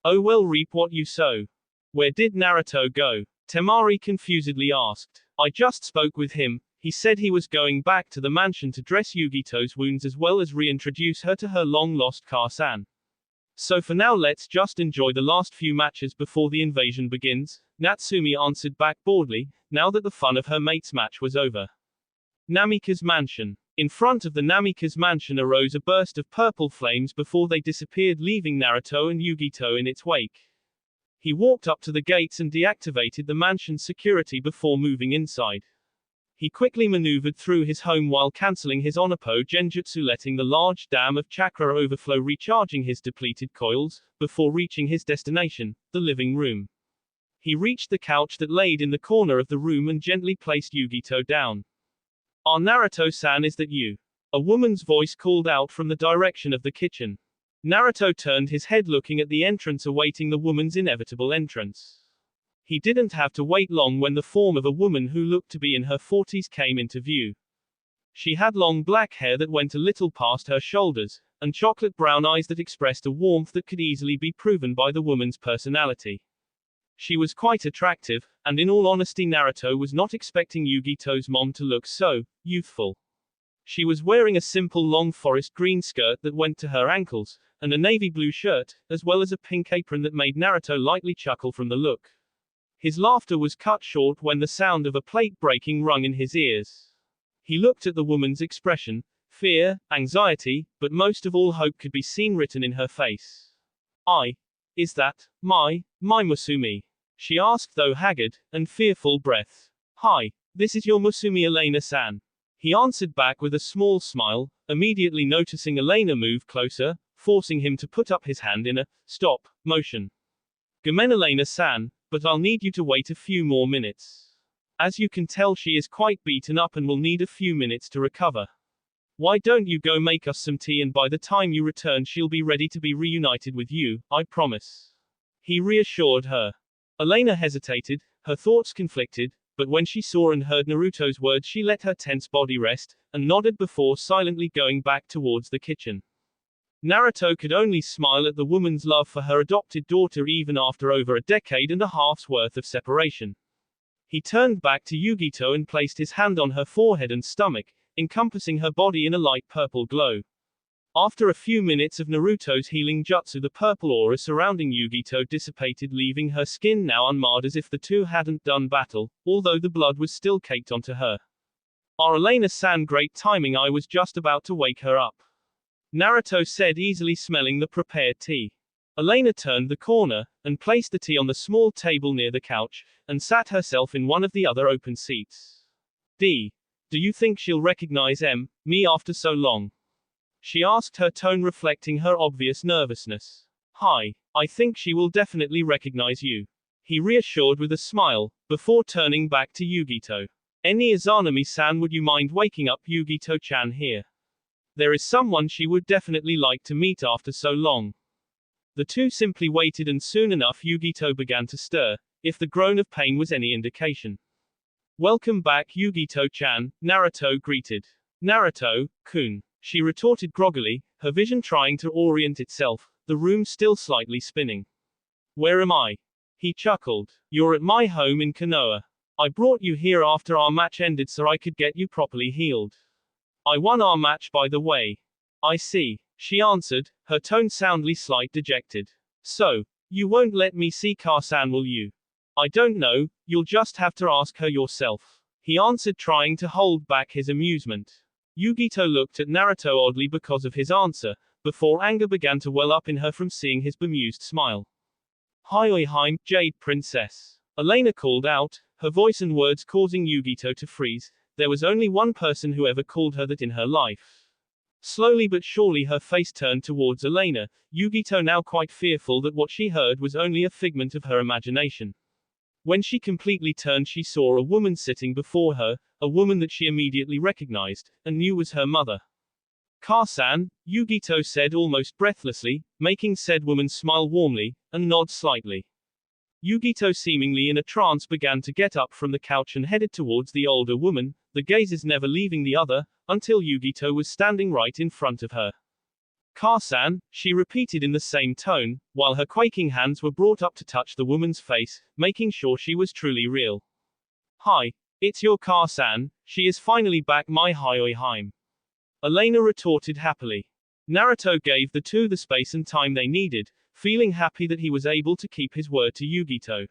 Oh well, reap what you sow. Where did Naruto go? Temari confusedly asked. I just spoke with him, He said he was going back to the mansion to dress Yugito's wounds as well as reintroduce her to her long-lost Car-san. So for now let's just enjoy the last few matches before the invasion begins, Natsumi answered back boredly, now that the fun of her mate's match was over. Namika's mansion. In front of the Namika's mansion arose a burst of purple flames before they disappeared, leaving Naruto and Yugito in its wake. He walked up to the gates and deactivated the mansion's security before moving inside. He quickly maneuvered through his home while cancelling his Onepo genjutsu, letting the large dam of chakra overflow, recharging his depleted coils, before reaching his destination, the living room. He reached the couch that laid in the corner of the room and gently placed Yugito down. "Ah, Naruto-san, is that you?" A woman's voice called out from the direction of the kitchen. Naruto turned his head, looking at the entrance, awaiting the woman's inevitable entrance. He didn't have to wait long when the form of a woman who looked to be in her 40s came into view. She had long black hair that went a little past her shoulders, and chocolate brown eyes that expressed a warmth that could easily be proven by the woman's personality. She was quite attractive, and in all honesty Naruto was not expecting Yugito's mom to look so youthful. She was wearing a simple long forest green skirt that went to her ankles, and a navy blue shirt, as well as a pink apron that made Naruto lightly chuckle from the look. His laughter was cut short when the sound of a plate breaking rung in his ears. He looked at the woman's expression, fear, anxiety, but most of all hope could be seen written in her face. Is that my Musumi?" she asked, though haggard and fearful breath. "Hi, this is your Musumi, Elena-san." He answered back with a small smile, immediately noticing Elena move closer, forcing him to put up his hand in a stop motion. "Gomen, Elena-san, but I'll need you to wait a few more minutes. As you can tell, she is quite beaten up and will need a few minutes to recover. Why don't you go make us some tea, and by the time you return she'll be ready to be reunited with you, I promise." He reassured her. Elena hesitated, her thoughts conflicted, but when she saw and heard Naruto's words she let her tense body rest, and nodded before silently going back towards the kitchen. Naruto could only smile at the woman's love for her adopted daughter even after over a decade and a half's worth of separation. He turned back to Yugito and placed his hand on her forehead and stomach, encompassing her body in a light purple glow. After a few minutes of Naruto's healing jutsu, the purple aura surrounding Yugito dissipated, leaving her skin now unmarred as if the two hadn't done battle, although the blood was still caked onto her. "Ah, Elena-san, great timing, I was just about to wake her up," Naruto said, easily smelling the prepared tea. Elena turned the corner, and placed the tea on the small table near the couch, and sat herself in one of the other open seats. Do you think she'll recognize me after so long?" she asked, her tone reflecting her obvious nervousness. "Hi. I think she will definitely recognize you," he reassured with a smile, before turning back to Yugito. "Any Izanami-san, would you mind waking up Yugito-chan here? There is someone she would definitely like to meet after so long." The two simply waited, and soon enough Yugito began to stir, if the groan of pain was any indication. "Welcome back, Yugito-chan," Naruto greeted. "Naruto-kun," she retorted groggily, her vision trying to orient itself, the room still slightly spinning. "Where am I?" he chuckled. "You're at my home in Konoha. I brought you here after our match ended so I could get you properly healed. I won our match, by the way." "I see," she answered, her tone soundly slight dejected. "So, you won't let me see Car-san, will you?" "I don't know, you'll just have to ask her yourself," he answered, trying to hold back his amusement. Yugito looked at Naruto oddly because of his answer, before anger began to well up in her from seeing his bemused smile. "Hi, Jade Princess," Elena called out, her voice and words causing Yugito to freeze. There was only one person who ever called her that in her life. Slowly but surely her face turned towards Elena, Yugito now quite fearful that what she heard was only a figment of her imagination. When she completely turned, she saw a woman sitting before her, a woman that she immediately recognized, and knew was her mother. "Car-san," Yugito said almost breathlessly, making said woman smile warmly, and nod slightly. Yugito, seemingly in a trance, began to get up from the couch and headed towards the older woman, the gazes never leaving the other, until Yugito was standing right in front of her. "Car-san," she repeated in the same tone, while her quaking hands were brought up to touch the woman's face, making sure she was truly real. "Hi. It's your car-san, she is finally back my Hayoi Heim. Elena retorted happily. Naruto gave the two the space and time they needed, feeling happy that he was able to keep his word to Yugito.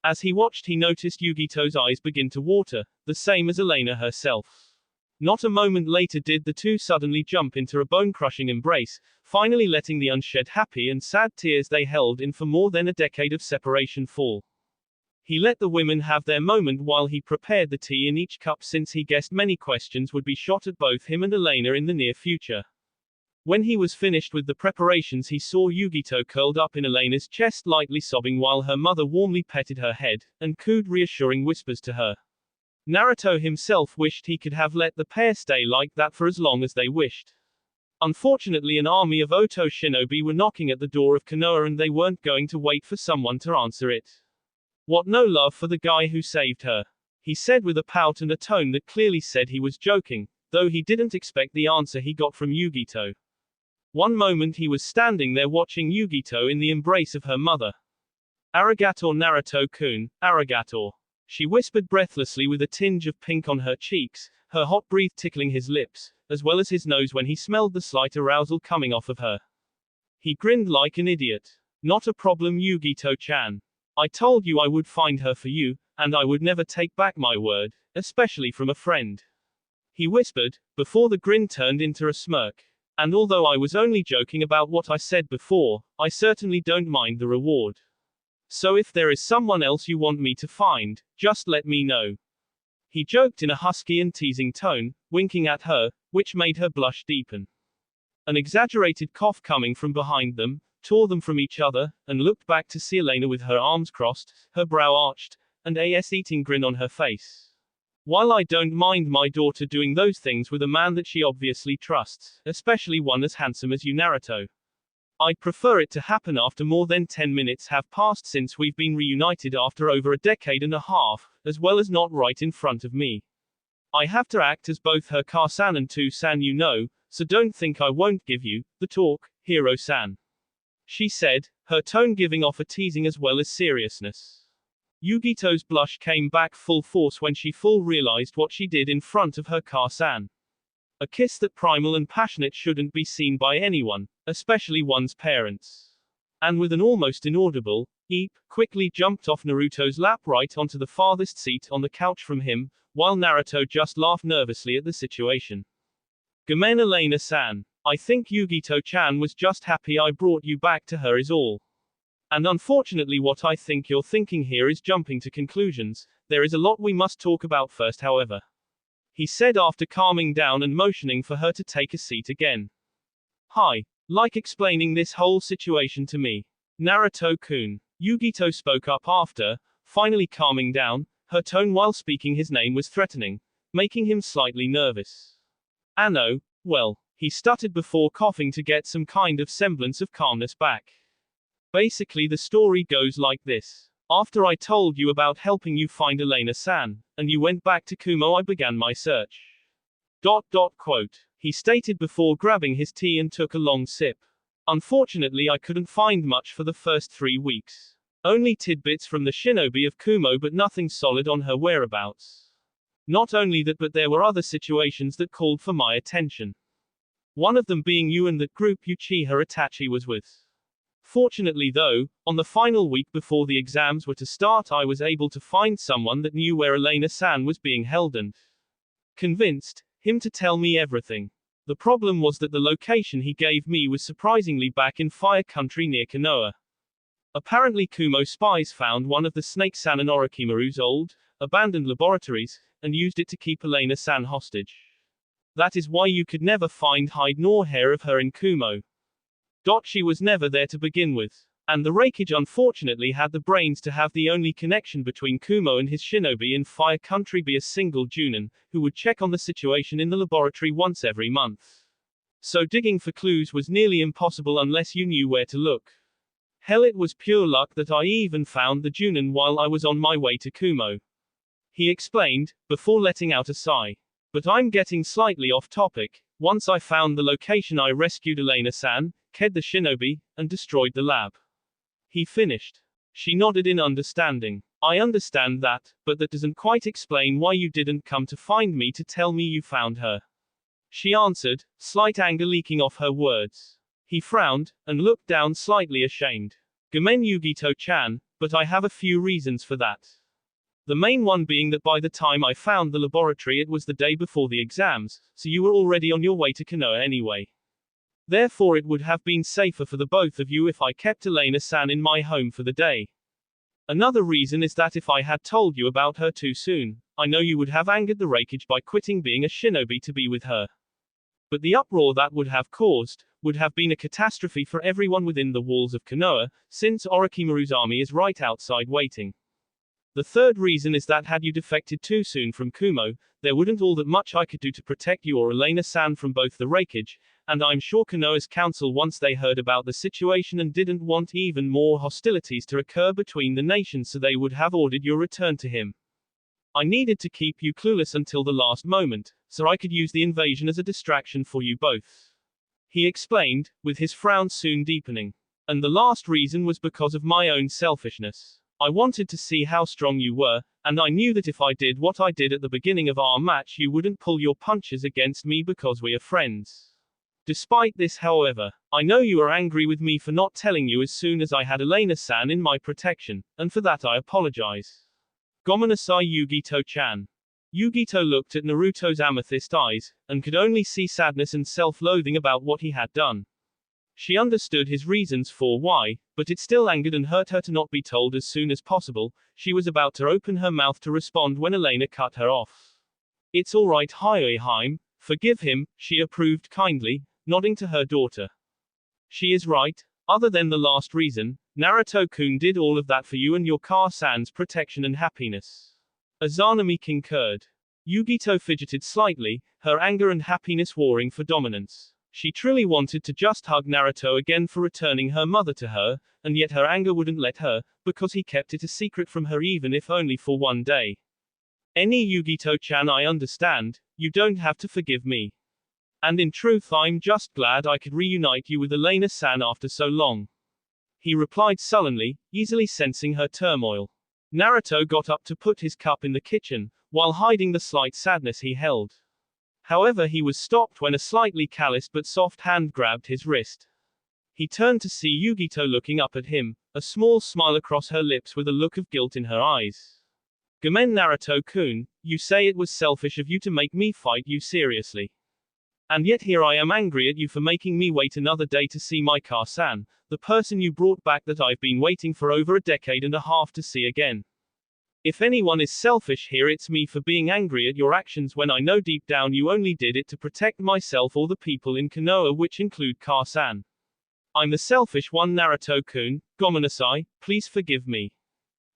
As he watched, he noticed Yugito's eyes begin to water, the same as Elena herself. Not a moment later did the two suddenly jump into a bone-crushing embrace, finally letting the unshed happy and sad tears they held in for more than a decade of separation fall. He let the women have their moment while he prepared the tea in each cup, since he guessed many questions would be shot at both him and Elena in the near future. When he was finished with the preparations, he saw Yugito curled up in Elena's chest, lightly sobbing, while her mother warmly petted her head, and cooed reassuring whispers to her. Naruto himself wished he could have let the pair stay like that for as long as they wished. Unfortunately, an army of Oto shinobi were knocking at the door of Konoha, and they weren't going to wait for someone to answer it. What, no love for the guy who saved her? He said with a pout and a tone that clearly said he was joking, though he didn't expect the answer he got from Yugito. One moment he was standing there watching Yugito in the embrace of her mother. Arigato Naruto-kun, arigato. She whispered breathlessly with a tinge of pink on her cheeks, her hot breath tickling his lips, as well as his nose when he smelled the slight arousal coming off of her. He grinned like an idiot. Not a problem, Yugito-chan. I told you I would find her for you, and I would never take back my word, especially from a friend. He whispered, before the grin turned into a smirk. And although I was only joking about what I said before, I certainly don't mind the reward. So if there is someone else you want me to find, just let me know. He joked in a husky and teasing tone, winking at her, which made her blush deepen. An exaggerated cough coming from behind them tore them from each other, and looked back to see Elena with her arms crossed, her brow arched, and a eating grin on her face. While I don't mind my daughter doing those things with a man that she obviously trusts, especially one as handsome as you, Naruto, I'd prefer it to happen after more than 10 minutes have passed since we've been reunited after over a decade and a half, as well as not right in front of me. I have to act as both her Car-san and Tu-san, you know, so don't think I won't give you the talk, Hiro-san. She said, her tone giving off a teasing as well as seriousness. Yugito's blush came back full force when she full realized what she did in front of her Car-san. A kiss that primal and passionate shouldn't be seen by anyone, especially one's parents. And with an almost inaudible eep, quickly jumped off Naruto's lap right onto the farthest seat on the couch from him, while Naruto just laughed nervously at the situation. Gomen, Elena-san. I think Yugito-chan was just happy I brought you back to her is all. And unfortunately what I think you're thinking here is jumping to conclusions. There is a lot we must talk about first, however. He said after calming down and motioning for her to take a seat again. Hi. Like explaining this whole situation to me. Naruto-kun. Yugito spoke up after, finally calming down, her tone while speaking his name was threatening, making him slightly nervous. Ano, well, he stuttered before coughing to get some kind of semblance of calmness back. Basically the story goes like this. After I told you about helping you find Elena-san, and you went back to Kumo, I began my search. Quote. He stated before grabbing his tea and took a long sip. Unfortunately I couldn't find much for the first 3 weeks. Only tidbits from the shinobi of Kumo, but nothing solid on her whereabouts. Not only that, but there were other situations that called for my attention. One of them being you and that group Uchiha Itachi was with. Fortunately though, on the final week before the exams were to start, I was able to find someone that knew where Elena-san was being held and convinced him to tell me everything. The problem was that the location he gave me was surprisingly back in Fire Country near Konoha. Apparently Kumo spies found one of the Snake-san and Orochimaru's old, abandoned laboratories, and used it to keep Elena-san hostage. That is why you could never find hide nor hair of her in Kumo. She was never there to begin with. And the Raikage unfortunately had the brains to have the only connection between Kumo and his shinobi in Fire Country be a single Junin, who would check on the situation in the laboratory once every month. So digging for clues was nearly impossible unless you knew where to look. Hell, it was pure luck that I even found the Junin while I was on my way to Kumo. He explained, before letting out a sigh. But I'm getting slightly off topic. Once I found the location, I rescued Elena-san, killed the shinobi, and destroyed the lab. He finished. She nodded in understanding. I understand that, but that doesn't quite explain why you didn't come to find me to tell me you found her. She answered, slight anger leaking off her words. He frowned, and looked down slightly ashamed. Gomen Yugito-chan, but I have a few reasons for that. The main one being that by the time I found the laboratory it was the day before the exams, so you were already on your way to Konoha anyway. Therefore it would have been safer for the both of you if I kept Elena-san in my home for the day. Another reason is that if I had told you about her too soon, I know you would have angered the Reikage by quitting being a shinobi to be with her. But the uproar that would have caused, would have been a catastrophe for everyone within the walls of Konoha, since Orochimaru's army is right outside waiting. The third reason is that had you defected too soon from Kumo, there wouldn't all that much I could do to protect you or Elena-san from both the Reikage, and I'm sure Konoha's council once they heard about the situation and didn't want even more hostilities to occur between the nations, so they would have ordered your return to him. I needed to keep you clueless until the last moment, so I could use the invasion as a distraction for you both. He explained, with his frown soon deepening. And the last reason was because of my own selfishness. I wanted to see how strong you were, and I knew that if I did what I did at the beginning of our match you wouldn't pull your punches against me because we are friends. Despite this, however, I know you are angry with me for not telling you as soon as I had Elena-san in my protection, and for that I apologize. Gomenasai Yugito-chan. Yugito looked at Naruto's amethyst eyes, and could only see sadness and self-loathing about what he had done. She understood his reasons for why, but it still angered and hurt her to not be told as soon as possible. She was about to open her mouth to respond when Elena cut her off. It's alright Haim, forgive him, she approved kindly, nodding to her daughter. She is right. Other than the last reason, Naruto-kun did all of that for you and your Car-san's protection and happiness. Azanami concurred. Yugito fidgeted slightly, her anger and happiness warring for dominance. She truly wanted to just hug Naruto again for returning her mother to her, and yet her anger wouldn't let her, because he kept it a secret from her even if only for one day. Any Yugito-chan, I understand, you don't have to forgive me. And in truth I'm just glad I could reunite you with Elena-san after so long. He replied sullenly, easily sensing her turmoil. Naruto got up to put his cup in the kitchen, while hiding the slight sadness he held. However, he was stopped when a slightly calloused but soft hand grabbed his wrist. He turned to see Yugito looking up at him, a small smile across her lips with a look of guilt in her eyes. Gomen Naruto-kun, you say it was selfish of you to make me fight you seriously. And yet here I am angry at you for making me wait another day to see my Car-san, the person you brought back that I've been waiting for over a decade and a half to see again. If anyone is selfish here, it's me for being angry at your actions when I know deep down you only did it to protect myself or the people in Konoha, which include Car-san. I'm the selfish one, Naruto-kun, Gomenasai, please forgive me.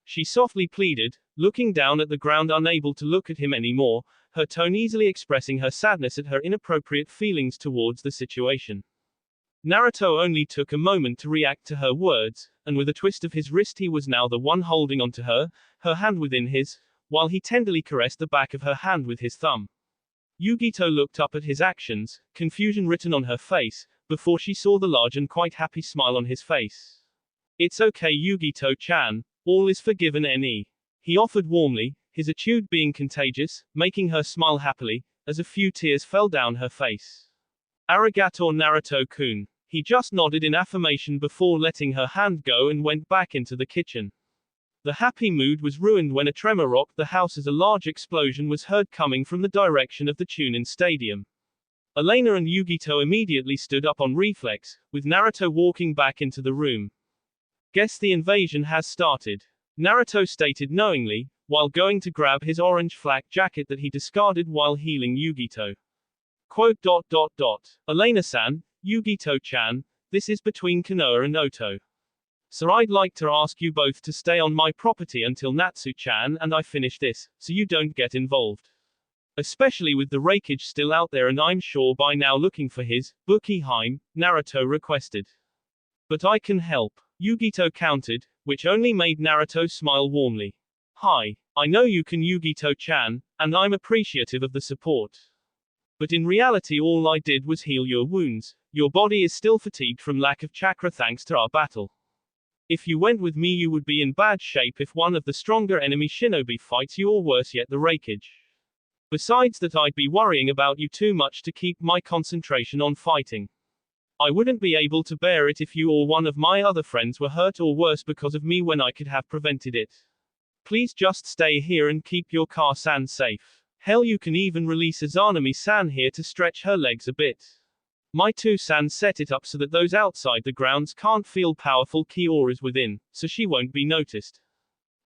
She softly pleaded, looking down at the ground unable to look at him anymore, her tone easily expressing her sadness at her inappropriate feelings towards the situation. Naruto only took a moment to react to her words, and with a twist of his wrist he was now the one holding onto her hand within his, while he tenderly caressed the back of her hand with his thumb. Yugito looked up at his actions, confusion written on her face, before she saw the large and quite happy smile on his face. It's okay Yugito-chan, all is forgiven ne. He offered warmly, his attitude being contagious, making her smile happily, as a few tears fell down her face. Arigato Naruto-kun. He just nodded in affirmation before letting her hand go and went back into the kitchen. The happy mood was ruined when a tremor rocked the house as a large explosion was heard coming from the direction of the Chunin Stadium. Elena and Yugito immediately stood up on reflex, with Naruto walking back into the room. Guess the invasion has started. Naruto stated knowingly, while going to grab his orange flak jacket that he discarded while healing Yugito. Quote. Elena-san, Yugito-chan, this is between Konoha and Oto. So I'd like to ask you both to stay on my property until Natsu-chan and I finish this, so you don't get involved. Especially with the Reikage still out there and I'm sure by now looking for his Bukiheim, Naruto requested. But I can help, Yugito countered, which only made Naruto smile warmly. Hi, I know you can Yugito-chan, and I'm appreciative of the support. But in reality all I did was heal your wounds, your body is still fatigued from lack of chakra thanks to our battle. If you went with me you would be in bad shape if one of the stronger enemy shinobi fights you, or worse yet, the raikage. Besides that, I'd be worrying about you too much to keep my concentration on fighting. I wouldn't be able to bear it if you or one of my other friends were hurt or worse because of me when I could have prevented it. Please just stay here and keep your car-san safe. Hell, you can even release Izanami-san here to stretch her legs a bit. My 2-san set it up so that those outside the grounds can't feel powerful ki auras within, so she won't be noticed.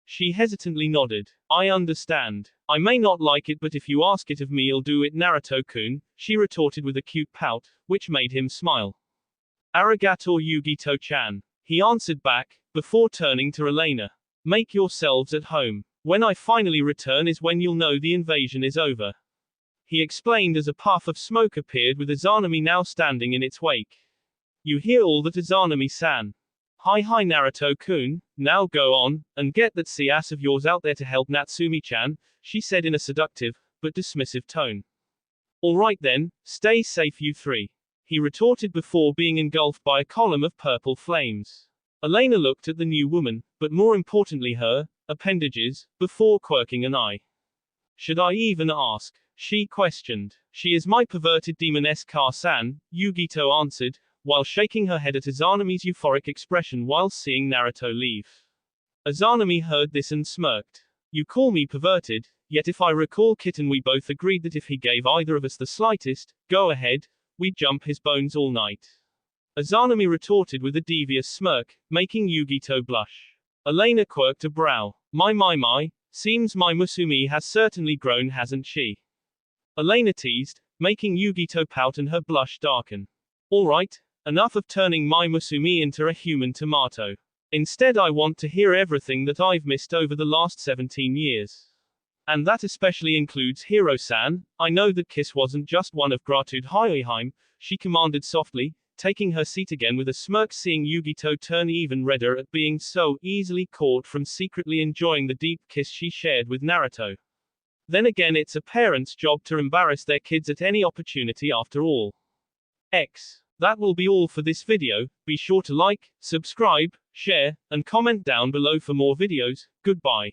She hesitantly nodded. I understand. I may not like it, but if you ask it of me I'll do it, Naruto-kun, she retorted with a cute pout, which made him smile. Arigato Yugito-chan, he answered back, before turning to Elena. Make yourselves at home. When I finally return is when you'll know the invasion is over. He explained as a puff of smoke appeared with Izanami now standing in its wake. You hear all that, Izanami-san? Hi Naruto-kun, now go on, and get that sea ass of yours out there to help Natsumi-chan, she said in a seductive, but dismissive tone. Alright then, stay safe you three. He retorted before being engulfed by a column of purple flames. Elena looked at the new woman, but more importantly her appendages, before quirking an eye. Should I even ask? She questioned. She is my perverted demon-esque car-san, Yugito answered, while shaking her head at Izanami's euphoric expression while seeing Naruto leave. Izanami heard this and smirked. You call me perverted, yet if I recall kitten we both agreed that if he gave either of us the slightest go ahead, we'd jump his bones all night. Izanami retorted with a devious smirk, making Yugito blush. Elena quirked a brow. My, seems my Musumi has certainly grown, hasn't she? Elena teased, making Yugito pout and her blush darken. Alright, enough of turning my Musumi into a human tomato. Instead I want to hear everything that I've missed over the last 17 years. And that especially includes Hiro-san. I know that kiss wasn't just one of gratitude Heiheim, she commanded softly, taking her seat again with a smirk, seeing Yugito turn even redder at being so easily caught from secretly enjoying the deep kiss she shared with Naruto. Then again, it's a parent's job to embarrass their kids at any opportunity after all. That will be all for this video. Be sure to like, subscribe, share, and comment down below for more videos. Goodbye.